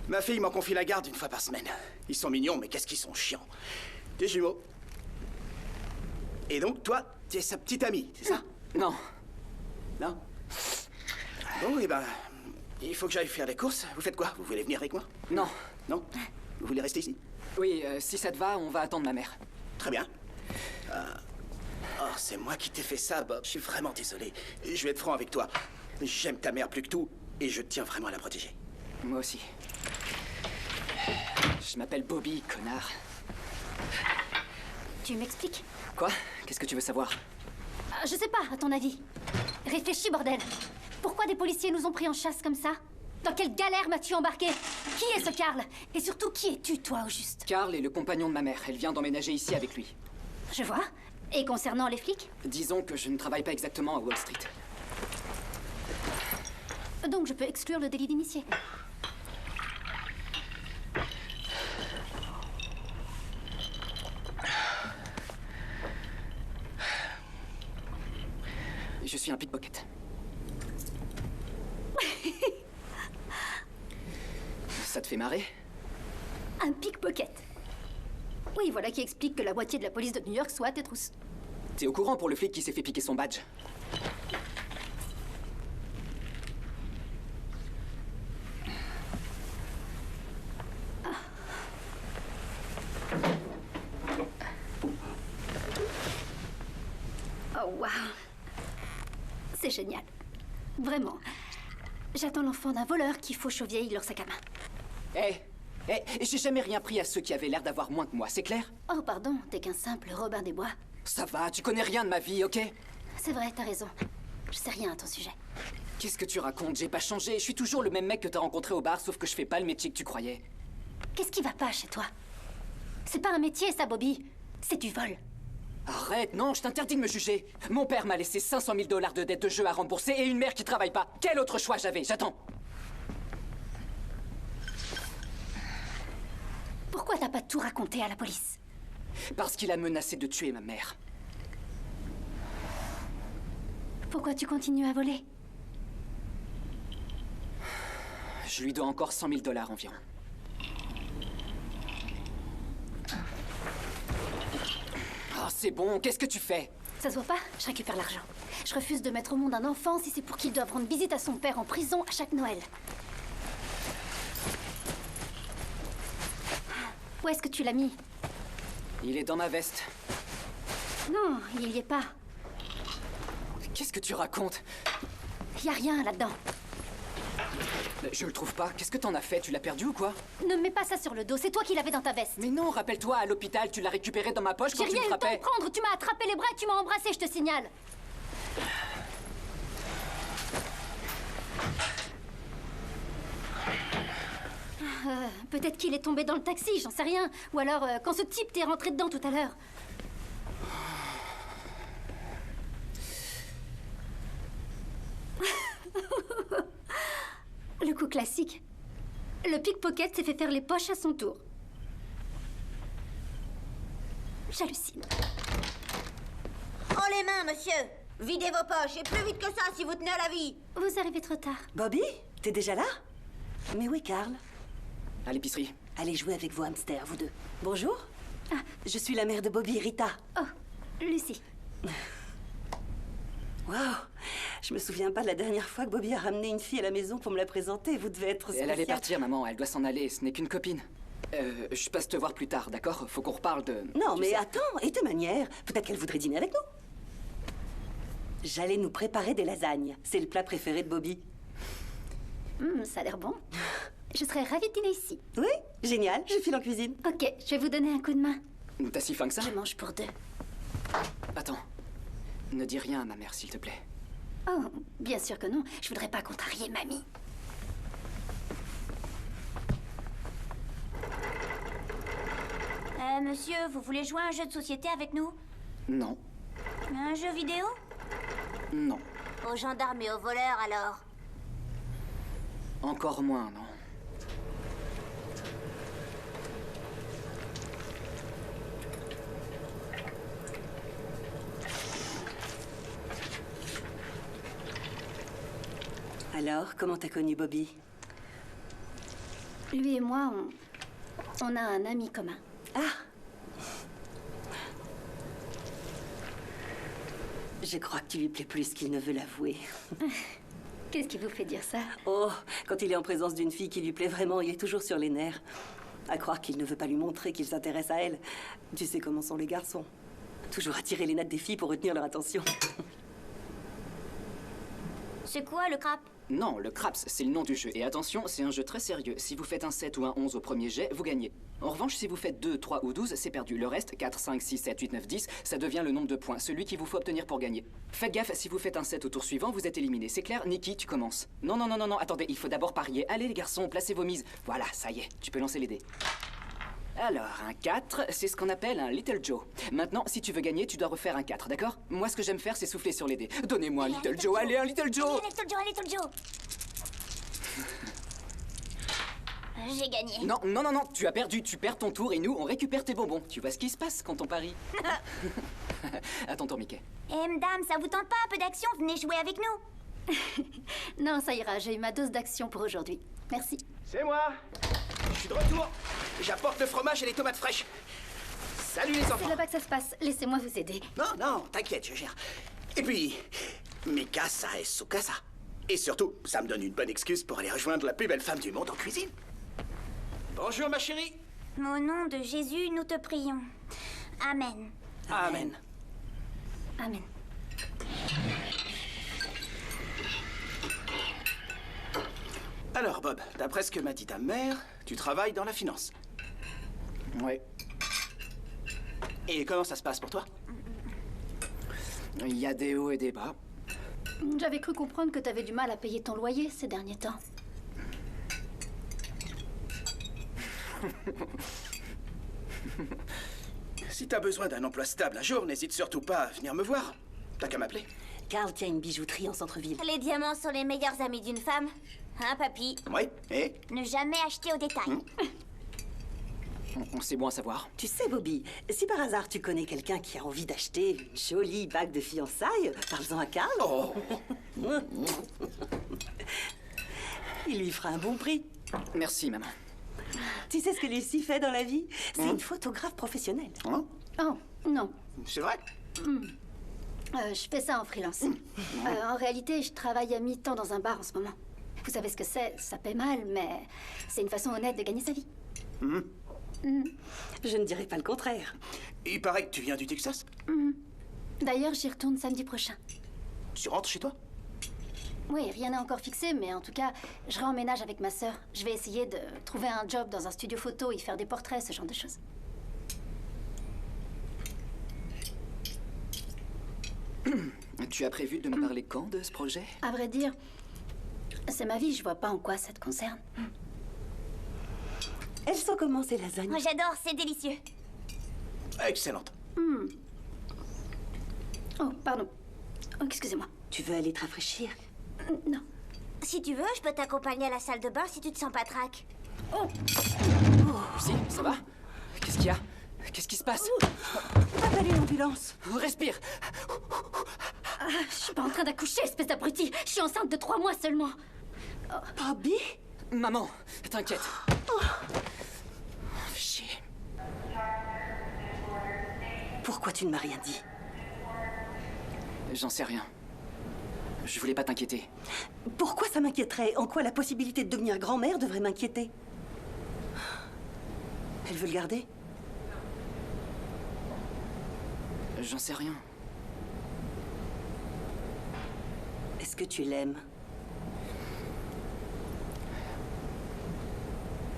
Ma fille m'en confie la garde 1 fois par semaine. Ils sont mignons, mais qu'est-ce qu'ils sont chiants. Des jumeaux. Et donc, toi, tu es sa petite amie, c'est ça? Non. Non? Bon, eh ben, Il faut que j'aille faire les courses. Vous faites quoi? Vous voulez venir avec moi? Non. Non? Vous voulez rester ici? Oui, si ça te va, on va attendre ma mère. Très bien. Oh, c'est moi qui t'ai fait ça, Bob. Je suis vraiment désolé. Je vais être franc avec toi. J'aime ta mère plus que tout, et je tiens vraiment à la protéger. Moi aussi. Je m'appelle Bobby, connard. Tu m'expliques? Quoi? Qu'est-ce que tu veux savoir? Je sais pas, à ton avis. Réfléchis, bordel. Pourquoi des policiers nous ont pris en chasse comme ça? Dans quelle galère m'as-tu embarqué? Qui est ce Carl? Et surtout, qui es-tu, toi, au juste? Carl est le compagnon de ma mère. Elle vient d'emménager ici avec lui. Je vois. Et concernant les flics? Disons que je ne travaille pas exactement à Wall Street. Donc je peux exclure le délit d'initié. Je suis un pickpocket. Ça te fait marrer? Un pickpocket. Oui, voilà qui explique que la moitié de la police de New York soit à tes trousses. T'es au courant pour le flic qui s'est fait piquer son badge? Oh, waouh. C'est génial. Vraiment. J'attends l'enfant d'un voleur qui fauche aux vieilles leur sac à main. J'ai jamais rien pris à ceux qui avaient l'air d'avoir moins que moi, c'est clair? Oh, pardon, t'es qu'un simple Robin des Bois. Ça va, tu connais rien de ma vie, ok? C'est vrai, t'as raison. Je sais rien à ton sujet. Qu'est-ce que tu racontes? J'ai pas changé. Je suis toujours le même mec que t'as rencontré au bar, sauf que je fais pas le métier que tu croyais. Qu'est-ce qui va pas chez toi? C'est pas un métier, ça, Bobby. C'est du vol. Arrête, non, je t'interdis de me juger. Mon père m'a laissé 500 000 $ de dettes de jeu à rembourser et une mère qui travaille pas. Quel autre choix j'avais? J'attends. Pourquoi t'as pas tout raconté à la police? Parce qu'il a menacé de tuer ma mère. Pourquoi tu continues à voler? Je lui dois encore 100 000 $ environ. Oh, c'est bon, qu'est-ce que tu fais? Ça se voit pas? Je récupère l'argent. Je refuse de mettre au monde un enfant si c'est pour qu'il doive rendre visite à son père en prison à chaque Noël. Où est-ce que tu l'as mis? Il est dans ma veste. Non, il y est pas. Qu'est-ce que tu racontes? Y a rien là-dedans. Je le trouve pas. Qu'est-ce que t'en as fait? Tu l'as perdu ou quoi? Ne mets pas ça sur le dos, c'est toi qui l'avais dans ta veste. Mais non, rappelle-toi, à l'hôpital, tu l'as récupéré dans ma poche quand tu me J'ai rien eu le temps frappais. de prendre, tu m'as attrapé les bras et tu m'as embrassé, je te signale. Peut-être qu'il est tombé dans le taxi, j'en sais rien. Ou alors, quand ce type t'est rentré dedans tout à l'heure. Le coup classique. Le pickpocket s'est fait faire les poches à son tour. J'hallucine. Oh les mains, monsieur! Videz vos poches, et plus vite que ça si vous tenez à la vie! Vous arrivez trop tard. Bobby, t'es déjà là? Mais oui, Carl. À l'épicerie. Allez jouer avec vos hamsters, vous deux. Bonjour. Je suis la mère de Bobby, Rita. Oh, Lucie. Waouh! Je me souviens pas de la dernière fois que Bobby a ramené une fille à la maison pour me la présenter. Vous devez être spécial. Elle allait partir, maman. Elle doit s'en aller. Ce n'est qu'une copine. Je passe te voir plus tard, d'accord? Faut qu'on reparle de... Non, tu mais sais. attends, et de manière, peut-être qu'elle voudrait dîner avec nous. J'allais nous préparer des lasagnes. C'est le plat préféré de Bobby. Ça a l'air bon. Je serais ravie de dîner ici. Oui, génial, je file en cuisine. Ok, je vais vous donner un coup de main. T'as si faim que ça? Je mange pour deux. Attends. Ne dis rien à ma mère, s'il te plaît. Oh, bien sûr que non. Je voudrais pas contrarier mamie. Monsieur, vous voulez jouer à un jeu de société avec nous? Non. Un jeu vidéo? Non. Aux gendarmes et aux voleurs, alors? Encore moins, non. Alors, comment t'as connu Bobby? Lui et moi, on a un ami commun. Ah! Je crois que tu lui plais plus qu'il ne veut l'avouer. Qu'est-ce qui vous fait dire ça? Oh, quand il est en présence d'une fille qui lui plaît vraiment, il est toujours sur les nerfs. À croire qu'il ne veut pas lui montrer qu'il s'intéresse à elle. Tu sais comment sont les garçons. Toujours attirer les nattes des filles pour retenir leur attention. C'est quoi le crap? Non, le craps, c'est le nom du jeu. Et attention, c'est un jeu très sérieux. Si vous faites un 7 ou un 11 au premier jet, vous gagnez. En revanche, si vous faites 2, 3 ou 12, c'est perdu. Le reste, 4, 5, 6, 7, 8, 9, 10, ça devient le nombre de points, celui qu'il vous faut obtenir pour gagner. Faites gaffe, si vous faites un 7 au tour suivant, vous êtes éliminé. C'est clair? Nikki, tu commences. Non, non, non, non, non, attendez, il faut d'abord parier. Allez les garçons, placez vos mises. Voilà, ça y est, tu peux lancer les dés. Alors, un 4, c'est ce qu'on appelle un Little Joe. Maintenant, si tu veux gagner, tu dois refaire un 4, d'accord? Moi, ce que j'aime faire, c'est souffler sur les dés. Donnez-moi un Little Joe, allez, un Little Joe! Allez, Little Joe, Little Joe. J'ai gagné. Non, non, non, non, tu as perdu, tu perds ton tour et nous, on récupère tes bonbons. Tu vois ce qui se passe quand on parie? À ton tour, Mickey. Eh, madame, ça vous tente pas un peu d'action? Venez jouer avec nous. Non, ça ira, j'ai eu ma dose d'action pour aujourd'hui. Merci. C'est moi. Je suis de retour. J'apporte le fromage et les tomates fraîches. Salut les enfants. C'est là-bas que ça se passe. Laissez-moi vous aider. Non, non, t'inquiète, je gère. Et puis, mi casa es su casa. Et surtout, ça me donne une bonne excuse pour aller rejoindre la plus belle femme du monde en cuisine. Bonjour, ma chérie. Au nom de Jésus, nous te prions. Amen. Amen. Amen. Alors, Bob, d'après ce que m'a dit ta mère, tu travailles dans la finance. Ouais. Et comment ça se passe pour toi? Il y a des hauts et des bas. J'avais cru comprendre que t'avais du mal à payer ton loyer ces derniers temps. Si t'as besoin d'un emploi stable un jour, n'hésite surtout pas à venir me voir. T'as qu'à m'appeler. Carl tient une bijouterie en centre-ville. Les diamants sont les meilleurs amis d'une femme. Hein, papy? Oui, et? Ne jamais acheter au détail. C'est bon à savoir. Tu sais, Bobby, si par hasard tu connais quelqu'un qui a envie d'acheter une jolie bague de fiançailles, parle-en à Carl. Oh. Il lui fera un bon prix. Merci, maman. Tu sais ce que Lucie fait dans la vie? C'est une photographe professionnelle. Hein? Oh, non. C'est vrai? Je fais ça en freelance. En réalité, je travaille à mi-temps dans un bar en ce moment. Vous savez ce que c'est? Ça paie mal, mais c'est une façon honnête de gagner sa vie. Je ne dirais pas le contraire. Il paraît que tu viens du Texas. D'ailleurs, j'y retourne samedi prochain. Tu rentres chez toi? Oui, rien n'est encore fixé, mais en tout cas, je réemménage avec ma sœur. Je vais essayer de trouver un job dans un studio photo, y faire des portraits, ce genre de choses. Tu as prévu de me parler quand de ce projet? À vrai dire, c'est ma vie, je vois pas en quoi ça te concerne. Elles sont comment ces lasagnes? Oh, j'adore, c'est délicieux. Excellente. Oh, pardon. Oh, excusez-moi. Tu veux aller te rafraîchir? Non. Si tu veux, je peux t'accompagner à la salle de bain si tu te sens pas traque. Lucie, ça va? Qu'est-ce qu'il y a? Qu'est-ce qui se passe? Appelle une ambulance. Respire. Je suis pas en train d'accoucher, espèce d'abruti. Je suis enceinte de 3 mois seulement. Bobby? Maman, t'inquiète. Chier. Pourquoi tu ne m'as rien dit? J'en sais rien. Je voulais pas t'inquiéter. Pourquoi ça m'inquiéterait? En quoi la possibilité de devenir grand-mère devrait m'inquiéter? Elle veut le garder? J'en sais rien. Est-ce que tu l'aimes?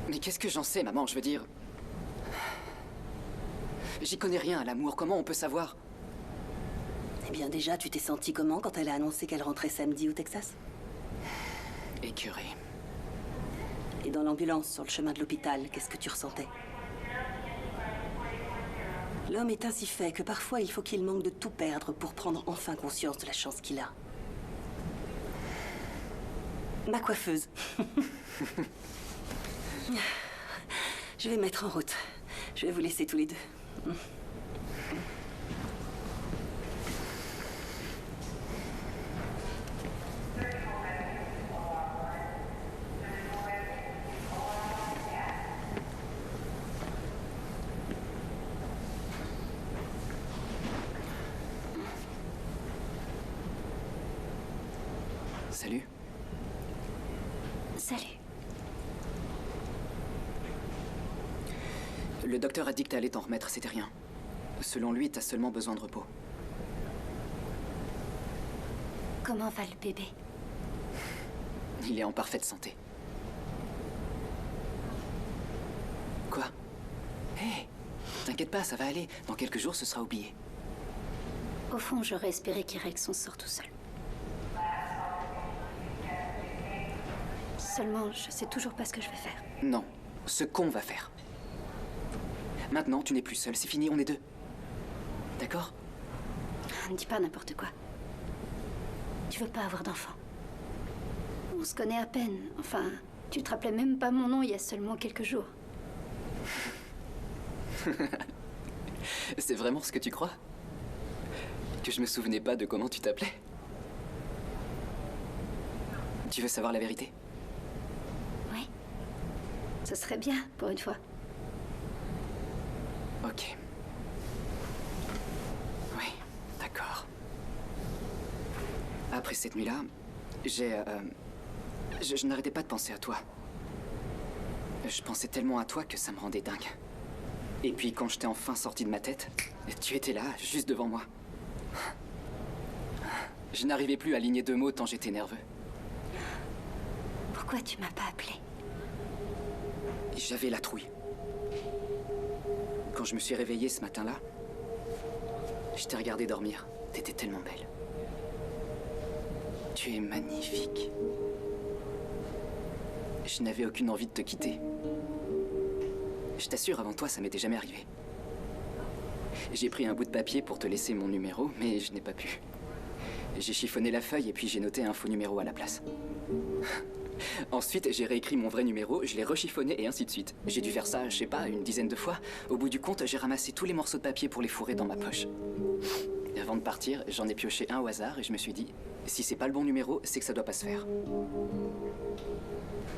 Mais qu'est-ce que j'en sais, maman? Je veux dire... J'y connais rien à l'amour. Comment on peut savoir? Eh bien déjà, tu t'es senti comment quand elle a annoncé qu'elle rentrait samedi au Texas? Écœuré. Et dans l'ambulance, sur le chemin de l'hôpital, qu'est-ce que tu ressentais? L'homme est ainsi fait que parfois il faut qu'il manque de tout perdre pour prendre enfin conscience de la chance qu'il a. Ma coiffeuse. Je vais me mettre en route. Je vais vous laisser tous les deux. Salut. Salut. Le docteur a dit que t'allais t'en remettre, c'était rien. Selon lui, t'as seulement besoin de repos. Comment va le bébé? Il est en parfaite santé. Quoi? Hé, t'inquiète pas, ça va aller. Dans quelques jours, ce sera oublié. Au fond, j'aurais espéré qu'il règle son sort tout seul. Seulement, je sais toujours pas ce que je vais faire. Non, ce qu'on va faire. Maintenant, tu n'es plus seul, c'est fini, on est deux. D'accord? Ne dis pas n'importe quoi. Tu veux pas avoir d'enfant. On se connaît à peine. Enfin, tu te rappelais même pas mon nom il y a seulement quelques jours. C'est vraiment ce que tu crois? Que je me souvenais pas de comment tu t'appelais? Tu veux savoir la vérité? Oui. Ce serait bien, pour une fois. Ok. Oui, d'accord. Après cette nuit-là, je n'arrêtais pas de penser à toi. Je pensais tellement à toi que ça me rendait dingue. Et puis quand je t'ai enfin sorti de ma tête, tu étais là, juste devant moi. Je n'arrivais plus à aligner deux mots tant j'étais nerveux. Pourquoi tu m'as pas appelé? J'avais la trouille. Quand je me suis réveillé ce matin-là, je t'ai regardé dormir. T'étais tellement belle. Tu es magnifique. Je n'avais aucune envie de te quitter. Je t'assure, avant toi, ça m'était jamais arrivé. J'ai pris un bout de papier pour te laisser mon numéro, mais je n'ai pas pu. J'ai chiffonné la feuille et puis j'ai noté un faux numéro à la place. Ensuite, j'ai réécrit mon vrai numéro, je l'ai rechiffonné et ainsi de suite. J'ai dû faire ça, je sais pas, une dizaine de fois. Au bout du compte, j'ai ramassé tous les morceaux de papier pour les fourrer dans ma poche. Et avant de partir, j'en ai pioché un au hasard et je me suis dit, si c'est pas le bon numéro, c'est que ça doit pas se faire.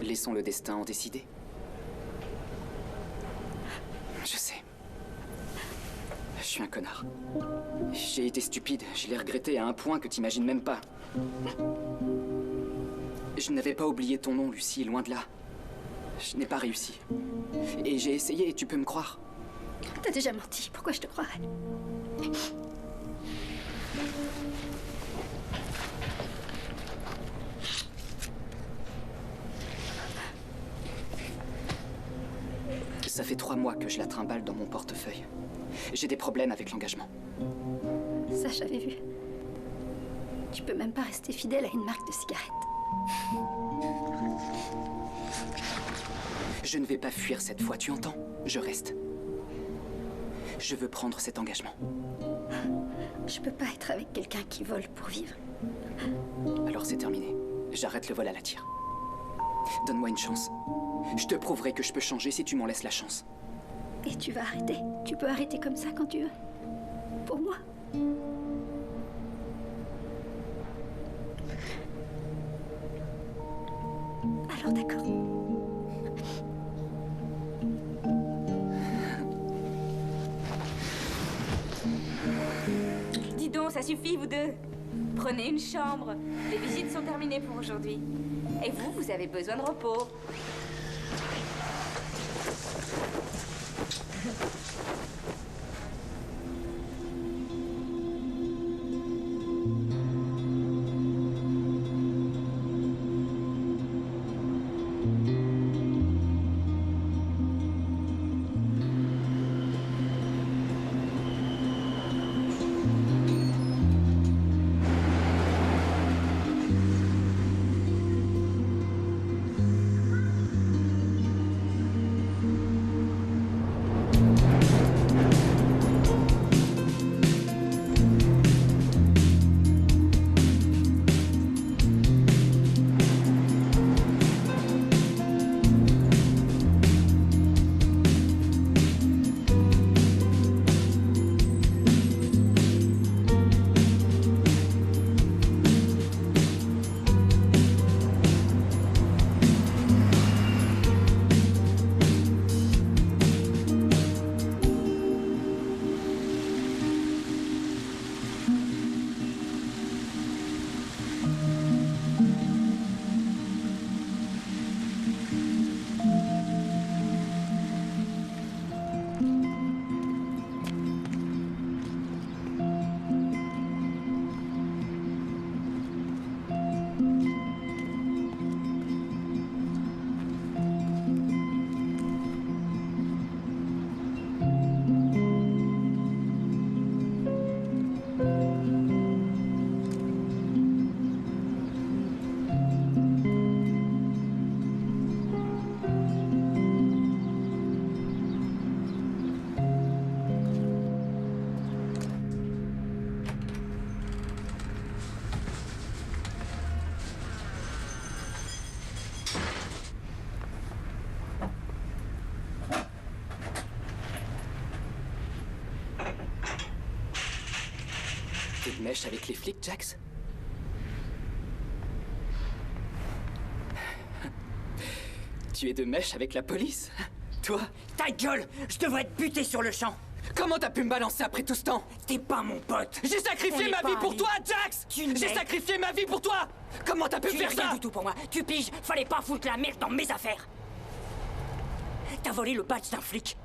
Laissons le destin en décider. Je sais. Je suis un connard. J'ai été stupide, je l'ai regretté à un point que t'imagines même pas. Je n'avais pas oublié ton nom, Lucie, loin de là. Je n'ai pas réussi. Et j'ai essayé, tu peux me croire. T'as déjà menti, pourquoi je te croirais? Ça fait 3 mois que je la trimballe dans mon portefeuille. J'ai des problèmes avec l'engagement. Ça, j'avais vu. Tu peux même pas rester fidèle à une marque de cigarettes. Je ne vais pas fuir cette fois, tu entends? Je reste. Je veux prendre cet engagement. Je peux pas être avec quelqu'un qui vole pour vivre. Alors c'est terminé. J'arrête le vol à la tire. Donne-moi une chance. Je te prouverai que je peux changer si tu m'en laisses la chance. Et tu vas arrêter. Tu peux arrêter comme ça quand tu veux. Pour moi. Alors d'accord. Dis donc, ça suffit, vous deux. Prenez une chambre. Les visites sont terminées pour aujourd'hui. Et vous, vous avez besoin de repos. mèche avec les flics, Jax? Tu es de mèche avec la police? Toi? Ta gueule! Je devrais te buter sur le champ! Comment t'as pu me balancer après tout ce temps? T'es pas mon pote! J'ai sacrifié ma vie pour toi, Jax! J'ai sacrifié ma vie pour toi! Comment t'as pu faire ça? Rien du tout pour moi. Tu piges, fallait pas foutre la merde dans mes affaires. T'as volé le badge d'un flic.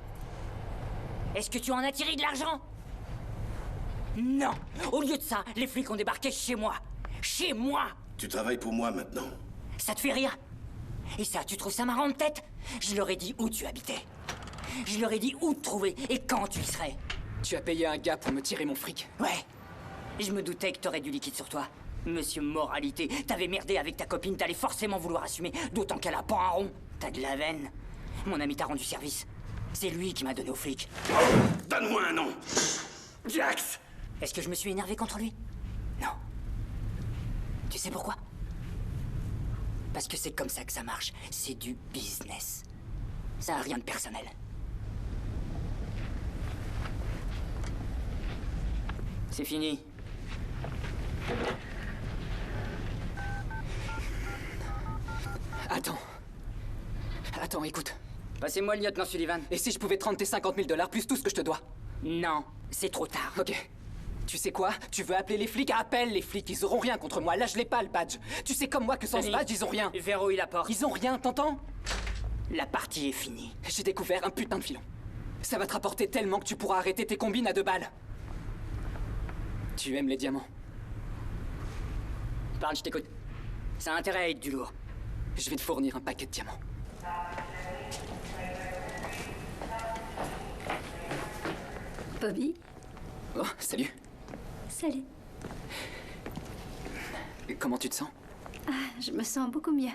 Est-ce que tu en as tiré de l'argent? Non. Au lieu de ça, les flics ont débarqué chez moi. Chez moi! Tu travailles pour moi maintenant. Ça te fait rire? Et ça, tu trouves ça marrant de tête? Je leur ai dit où tu habitais. Je leur ai dit où te trouver et quand tu y serais. Tu as payé un gars pour me tirer mon fric. Ouais. Je me doutais que t'aurais du liquide sur toi. Monsieur Moralité, t'avais merdé avec ta copine, t'allais forcément vouloir assumer, d'autant qu'elle a pas un rond. T'as de la veine. Mon ami t'a rendu service. C'est lui qui m'a donné aux flics. Donne-moi un nom. Jax! Est-ce que je me suis énervé contre lui? Non. Tu sais pourquoi? Parce que c'est comme ça que ça marche. C'est du business. Ça a rien de personnel. C'est fini. Attends, écoute. Passez-moi le lieutenant Sullivan. Et si je pouvais te rendre tes 50 000 $ plus tout ce que je te dois? Non, c'est trop tard. Ok. Tu sais quoi? Tu veux appeler les flics? Appelle les flics, ils auront rien contre moi. Là, je l'ai pas, le badge. Tu sais comme moi que sans ce badge, ils ont rien. Verrouille la porte. Ils ont rien, t'entends? La partie est finie. J'ai découvert un putain de filon. Ça va te rapporter tellement que tu pourras arrêter tes combines à 2 balles. Tu aimes les diamants? Parle, je t'écoute. Ça a intérêt à être du lourd. Je vais te fournir un paquet de diamants. Bobby? Oh, salut. Salut. Comment tu te sens? Ah, je me sens beaucoup mieux.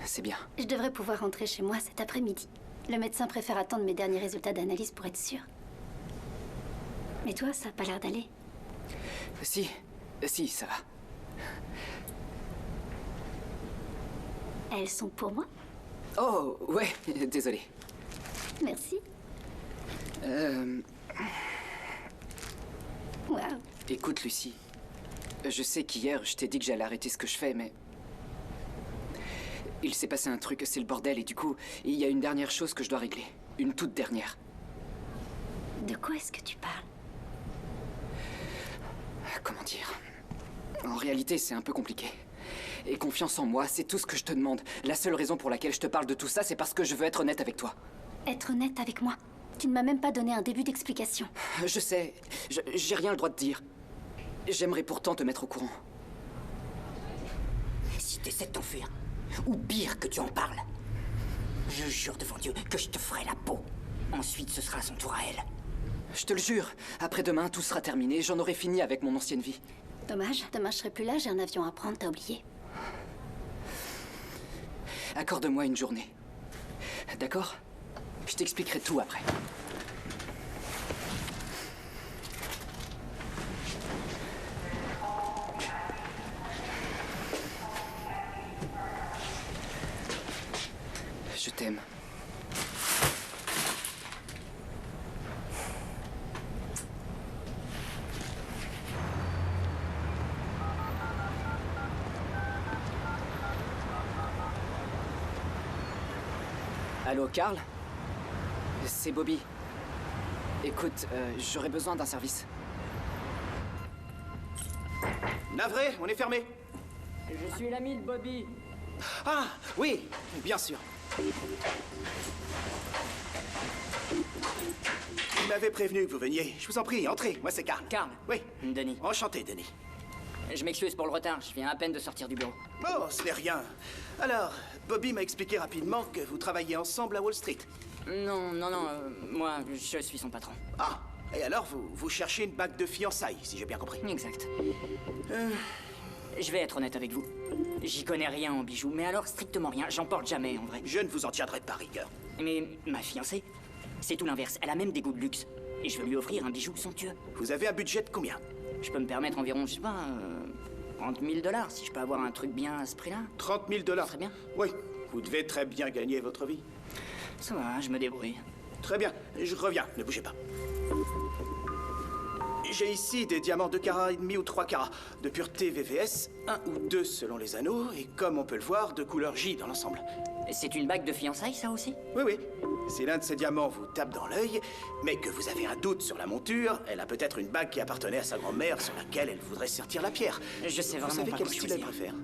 C'est bien. Je devrais pouvoir rentrer chez moi cet après-midi. Le médecin préfère attendre mes derniers résultats d'analyse pour être sûr. Mais toi, ça a pas l'air d'aller. Si, ça va. Elles sont pour moi? Oh, ouais, désolé. Merci. Wow. Écoute, Lucie. Je sais qu'hier, je t'ai dit que j'allais arrêter ce que je fais, mais... Il s'est passé un truc, c'est le bordel, et du coup, il y a une dernière chose que je dois régler. Une toute dernière. De quoi est-ce que tu parles? Comment dire? En réalité, c'est un peu compliqué. Et confiance en moi, c'est tout ce que je te demande. La seule raison pour laquelle je te parle de tout ça, c'est parce que je veux être honnête avec toi. Être honnête avec moi? Tu ne m'as même pas donné un début d'explication. Je sais, j'ai rien le droit de dire. J'aimerais pourtant te mettre au courant. Si t'essaies de t'enfuir, ou pire que tu en parles, je jure devant Dieu que je te ferai la peau. Ensuite, ce sera son tour à elle. Je te le jure, après-demain, tout sera terminé, j'en aurai fini avec mon ancienne vie. Dommage, demain je serai plus là, j'ai un avion à prendre, t'as oublié. Accorde-moi une journée. D'accord? Je t'expliquerai tout après. Je t'aime. Allô, Carl? C'est Bobby. Écoute, j'aurais besoin d'un service. Navré, on est fermé. Je suis l'ami de Bobby. Ah, oui, bien sûr. Vous m'avez prévenu que vous veniez. Je vous en prie, entrez. Moi, c'est Carl. Carl? Oui. Denis. Enchanté, Denis. Je m'excuse pour le retard, je viens à peine de sortir du bureau. Oh, ce n'est rien. Alors, Bobby m'a expliqué rapidement que vous travaillez ensemble à Wall Street. Non, moi, je suis son patron. Ah, et alors vous cherchez une bague de fiançailles, si j'ai bien compris. Exact. Je vais être honnête avec vous. J'y connais rien en bijoux, mais alors strictement rien. J'en porte jamais, en vrai. Je ne vous en tiendrai pas rigueur. Mais ma fiancée, c'est tout l'inverse. Elle a même des goûts de luxe. Et je veux lui offrir un bijou somptueux. Vous avez un budget de combien? Je peux me permettre environ, je sais pas, 30 000 $, si je peux avoir un truc bien à ce prix-là. 30 000 $? Très bien. Oui, vous devez très bien gagner votre vie. Ça va, je me débrouille. Très bien, je reviens, ne bougez pas. J'ai ici des diamants 2,5 carats ou 3 carats, de pureté VVS, 1 ou 2 selon les anneaux, et comme on peut le voir, de couleur J dans l'ensemble. C'est une bague de fiançailles, ça aussi? Oui, oui. Si l'un de ces diamants vous tape dans l'œil, mais que vous avez un doute sur la monture, elle a peut-être une bague qui appartenait à sa grand-mère sur laquelle elle voudrait sertir la pierre. Je sais vraiment vous savez pas quel quoi style elle choisir. préfère?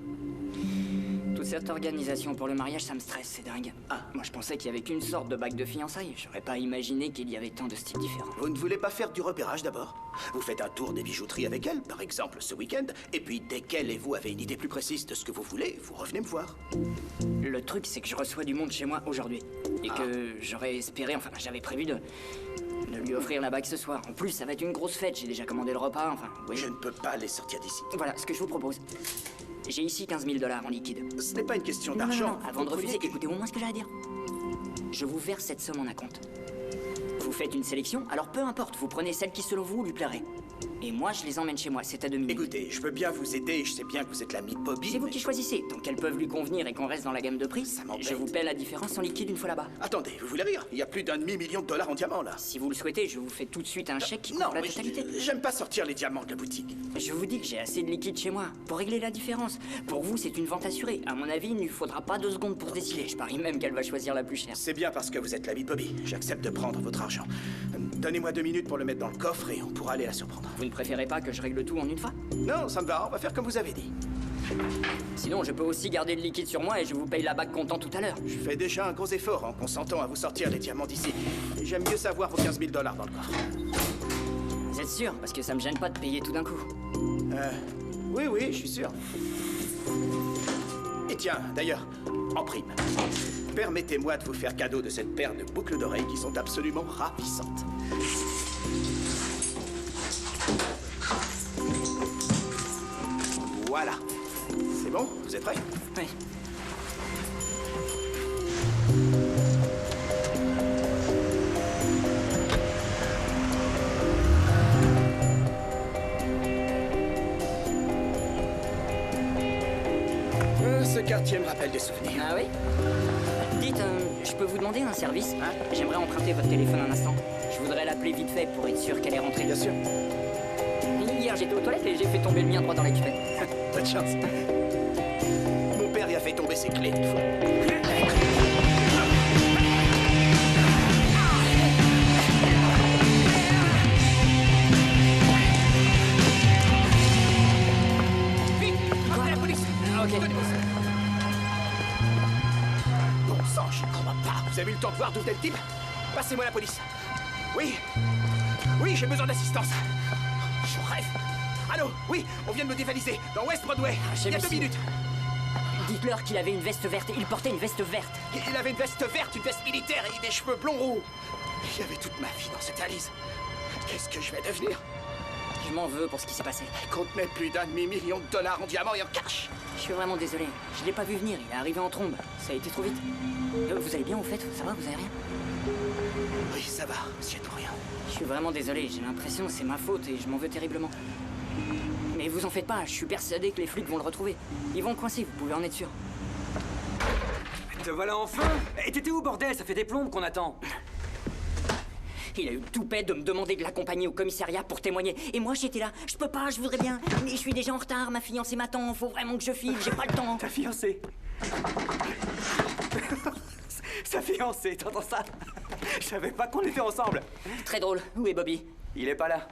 Toute cette organisation pour le mariage, ça me stresse, c'est dingue. Ah, moi je pensais qu'il y avait qu'une sorte de bague de fiançailles. J'aurais pas imaginé qu'il y avait tant de styles différents. Vous ne voulez pas faire du repérage d'abord? Vous faites un tour des bijouteries avec elle, par exemple ce week-end, et puis dès qu'elle et vous avez une idée plus précise de ce que vous voulez, vous revenez me voir. Le truc, c'est que je reçois du monde chez moi aujourd'hui. Et que j'aurais espéré, enfin j'avais prévu de lui offrir la bague ce soir. En plus, ça va être une grosse fête, j'ai déjà commandé le repas, enfin... Oui. Je ne peux pas les sortir d'ici. Voilà, ce que je vous propose. J'ai ici 15 000 $ en liquide. Ce n'est pas une question Non, d'argent. non, avant de refuser, écoutez au moins ce que j'ai à dire. Je vous verse cette somme en acompte. Vous faites une sélection, alors peu importe, vous prenez celle qui selon vous lui plairait. Et moi, je les emmène chez moi, c'est à 2 minutes. Écoutez, je veux bien vous aider, je sais bien que vous êtes l'ami de Bobby. C'est vous qui choisissez, tant qu'elles peuvent lui convenir et qu'on reste dans la gamme de prix, je vous paie la différence en liquide une fois là-bas. Attendez, vous voulez rire? Il y a plus d'un demi-million de dollars en diamants là. Si vous le souhaitez, je vous fais tout de suite un chèque qui Non, couvre la mais totalité. j'aime pas sortir les diamants de la boutique. Je vous dis que j'ai assez de liquide chez moi pour régler la différence. Pour vous, c'est une vente assurée. À mon avis, il ne lui faudra pas 2 secondes pour se décider. Je parie même qu'elle va choisir la plus chère. C'est bien parce que vous êtes l'ami de Bobby. J'accepte de prendre votre argent. Donnez-moi 2 minutes pour le mettre dans le coffre et on pourra aller la surprendre. Vous ne préférez pas que je règle tout en une fois? Non, ça me va, on va faire comme vous avez dit. Sinon, je peux aussi garder le liquide sur moi et je vous paye la bague comptant tout à l'heure. Je fais déjà un gros effort en consentant à vous sortir les diamants d'ici. Et j'aime mieux savoir vos 15 000 $ dans le coffre. Vous êtes sûr? Parce que ça me gêne pas de payer tout d'un coup. Oui, oui, je suis sûr. Et tiens, d'ailleurs, en prime, permettez-moi de vous faire cadeau de cette paire de boucles d'oreilles qui sont absolument ravissantes. Voilà. C'est bon? Vous êtes prêts? Oui. Ce quartier me rappelle des souvenirs. Ah oui? Dites, je peux vous demander un service? J'aimerais emprunter votre téléphone un instant. Je voudrais l'appeler vite fait pour être sûr qu'elle est rentrée. Bien sûr. Hier, j'étais aux toilettes et j'ai fait tomber le mien droit dans la cuvette. Pas de chance. Mon père y a fait tomber ses clés une fois. Vite! Appelez la police! Ok. Bon sang, j'y crois pas. Vous avez eu le temps de voir d'où est le type? Passez-moi la police. Oui. Oui, j'ai besoin d'assistance. Je rêve. Allô? Oui, on vient de me dévaliser dans West Broadway. Il y a 2 minutes. Dites-leur qu'il avait une veste verte. Il portait une veste verte. Il avait une veste verte, une veste militaire et des cheveux blonds roux. Il y avait toute ma vie dans cette valise. Qu'est-ce que je vais devenir? Je m'en veux pour ce qui s'est passé. Elle contenait plus d'un demi-million de $ en diamants et en cash. Je suis vraiment désolé. Je l'ai pas vu venir. Il est arrivé en trombe. Ça a été trop vite. Vous allez bien au fait? Ça va? Vous avez rien? Oui, ça va, monsieur tout rien. Je suis vraiment désolé. J'ai l'impression que c'est ma faute et je m'en veux terriblement. Mais vous en faites pas. Je suis persuadé que les flics vont le retrouver. Ils vont le coincer. Vous pouvez en être sûr. Te voilà enfin! Et t'étais où, bordel? Ça fait des plombes qu'on attend. Il a eu le toupet de me demander de l'accompagner au commissariat pour témoigner. Et moi, j'étais là. Je peux pas, je voudrais bien. Mais je suis déjà en retard. Ma fiancée m'attend. Faut vraiment que je file. J'ai pas le temps. Ta fiancée? Sa fiancée, t'entends ça? Je savais pas qu'on était ensemble. Très drôle. Où est Bobby? Il est pas là.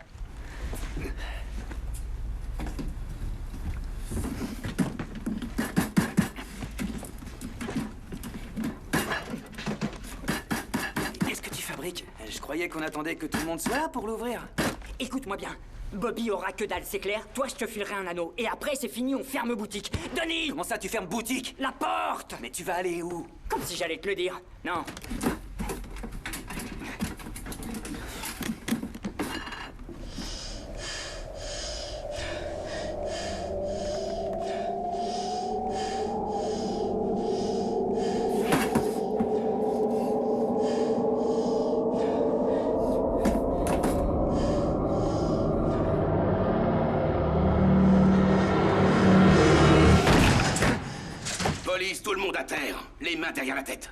Qu'est-ce que tu fabriques? Je croyais qu'on attendait que tout le monde soit là pour l'ouvrir. Écoute-moi bien. Bobby aura que dalle, c'est clair? Toi, je te filerai un anneau. Et après, c'est fini, on ferme boutique. Denis! Comment ça, tu fermes boutique? La porte! Mais tu vas aller où? Comme si j'allais te le dire. Non. Police, tout le monde à terre. Les mains derrière la tête.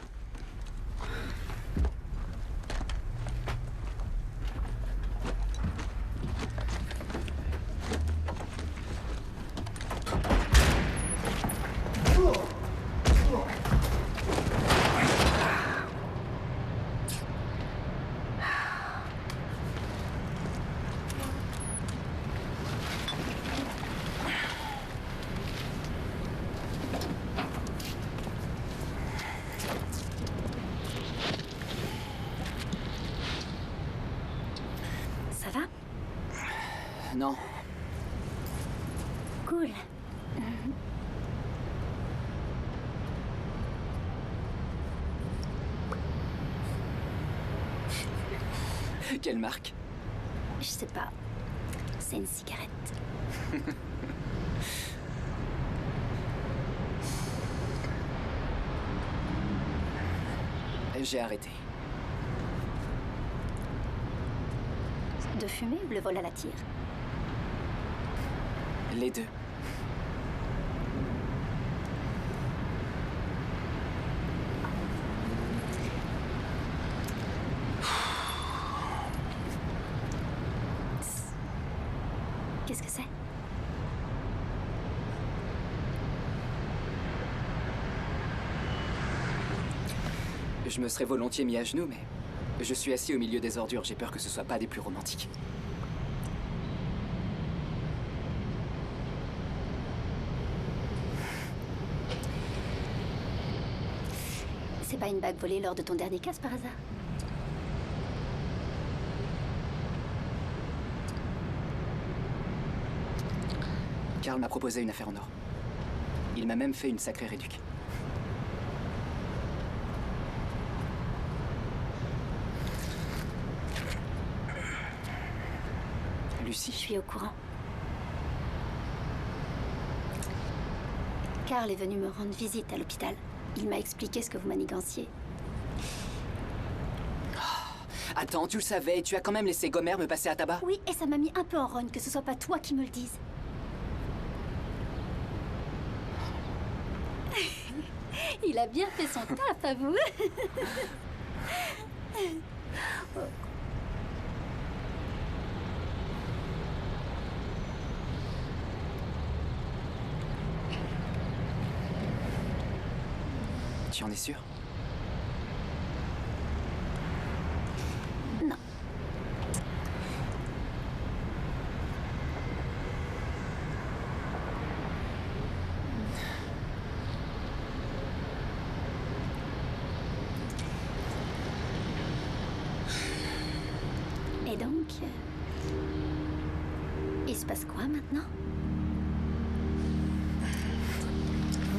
Non. Cool. Quelle marque? Je sais pas. C'est une cigarette. J'ai arrêté. De fumer ou le vol à la tire? Les deux. Qu'est-ce que c'est? Je me serais volontiers mis à genoux, mais je suis assis au milieu des ordures. J'ai peur que ce soit pas des plus romantiques. C'est pas une bague volée lors de ton dernier casse par hasard? Karl m'a proposé une affaire en or. Il m'a même fait une sacrée réduc. Lucie. Je suis au courant. Karl est venu me rendre visite à l'hôpital. Il m'a expliqué ce que vous maniganciez. Attends, tu le savais, tu as quand même laissé Gomer me passer à tabac? Oui, et ça m'a mis un peu en rogne que ce soit pas toi qui me le dise. Il a bien fait son taf, à vous. Tu en es sûr? Non. Et donc, il se passe quoi maintenant?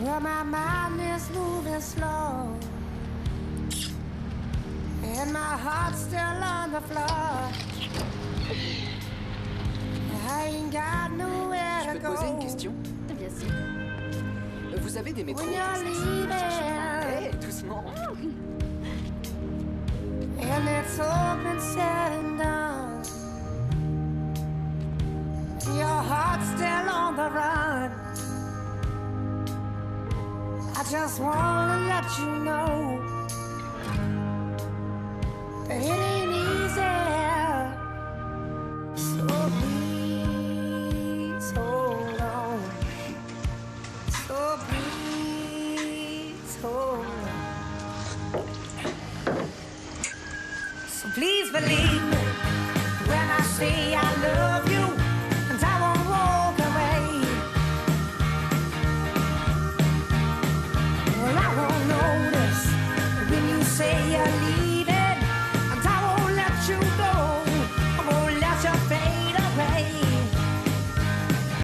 Well, my mind is moving slow, and my heart's still on the floor. I ain't got nowhere Je to peux te go. poser une question? Bien sûr. Vous avez des métros? When you're leaving, Hé, doucement. and it's all been said and done, your heart's still on the run. I just wanna let you know that it ain't easy. So please hold on. So please hold on. So please believe me.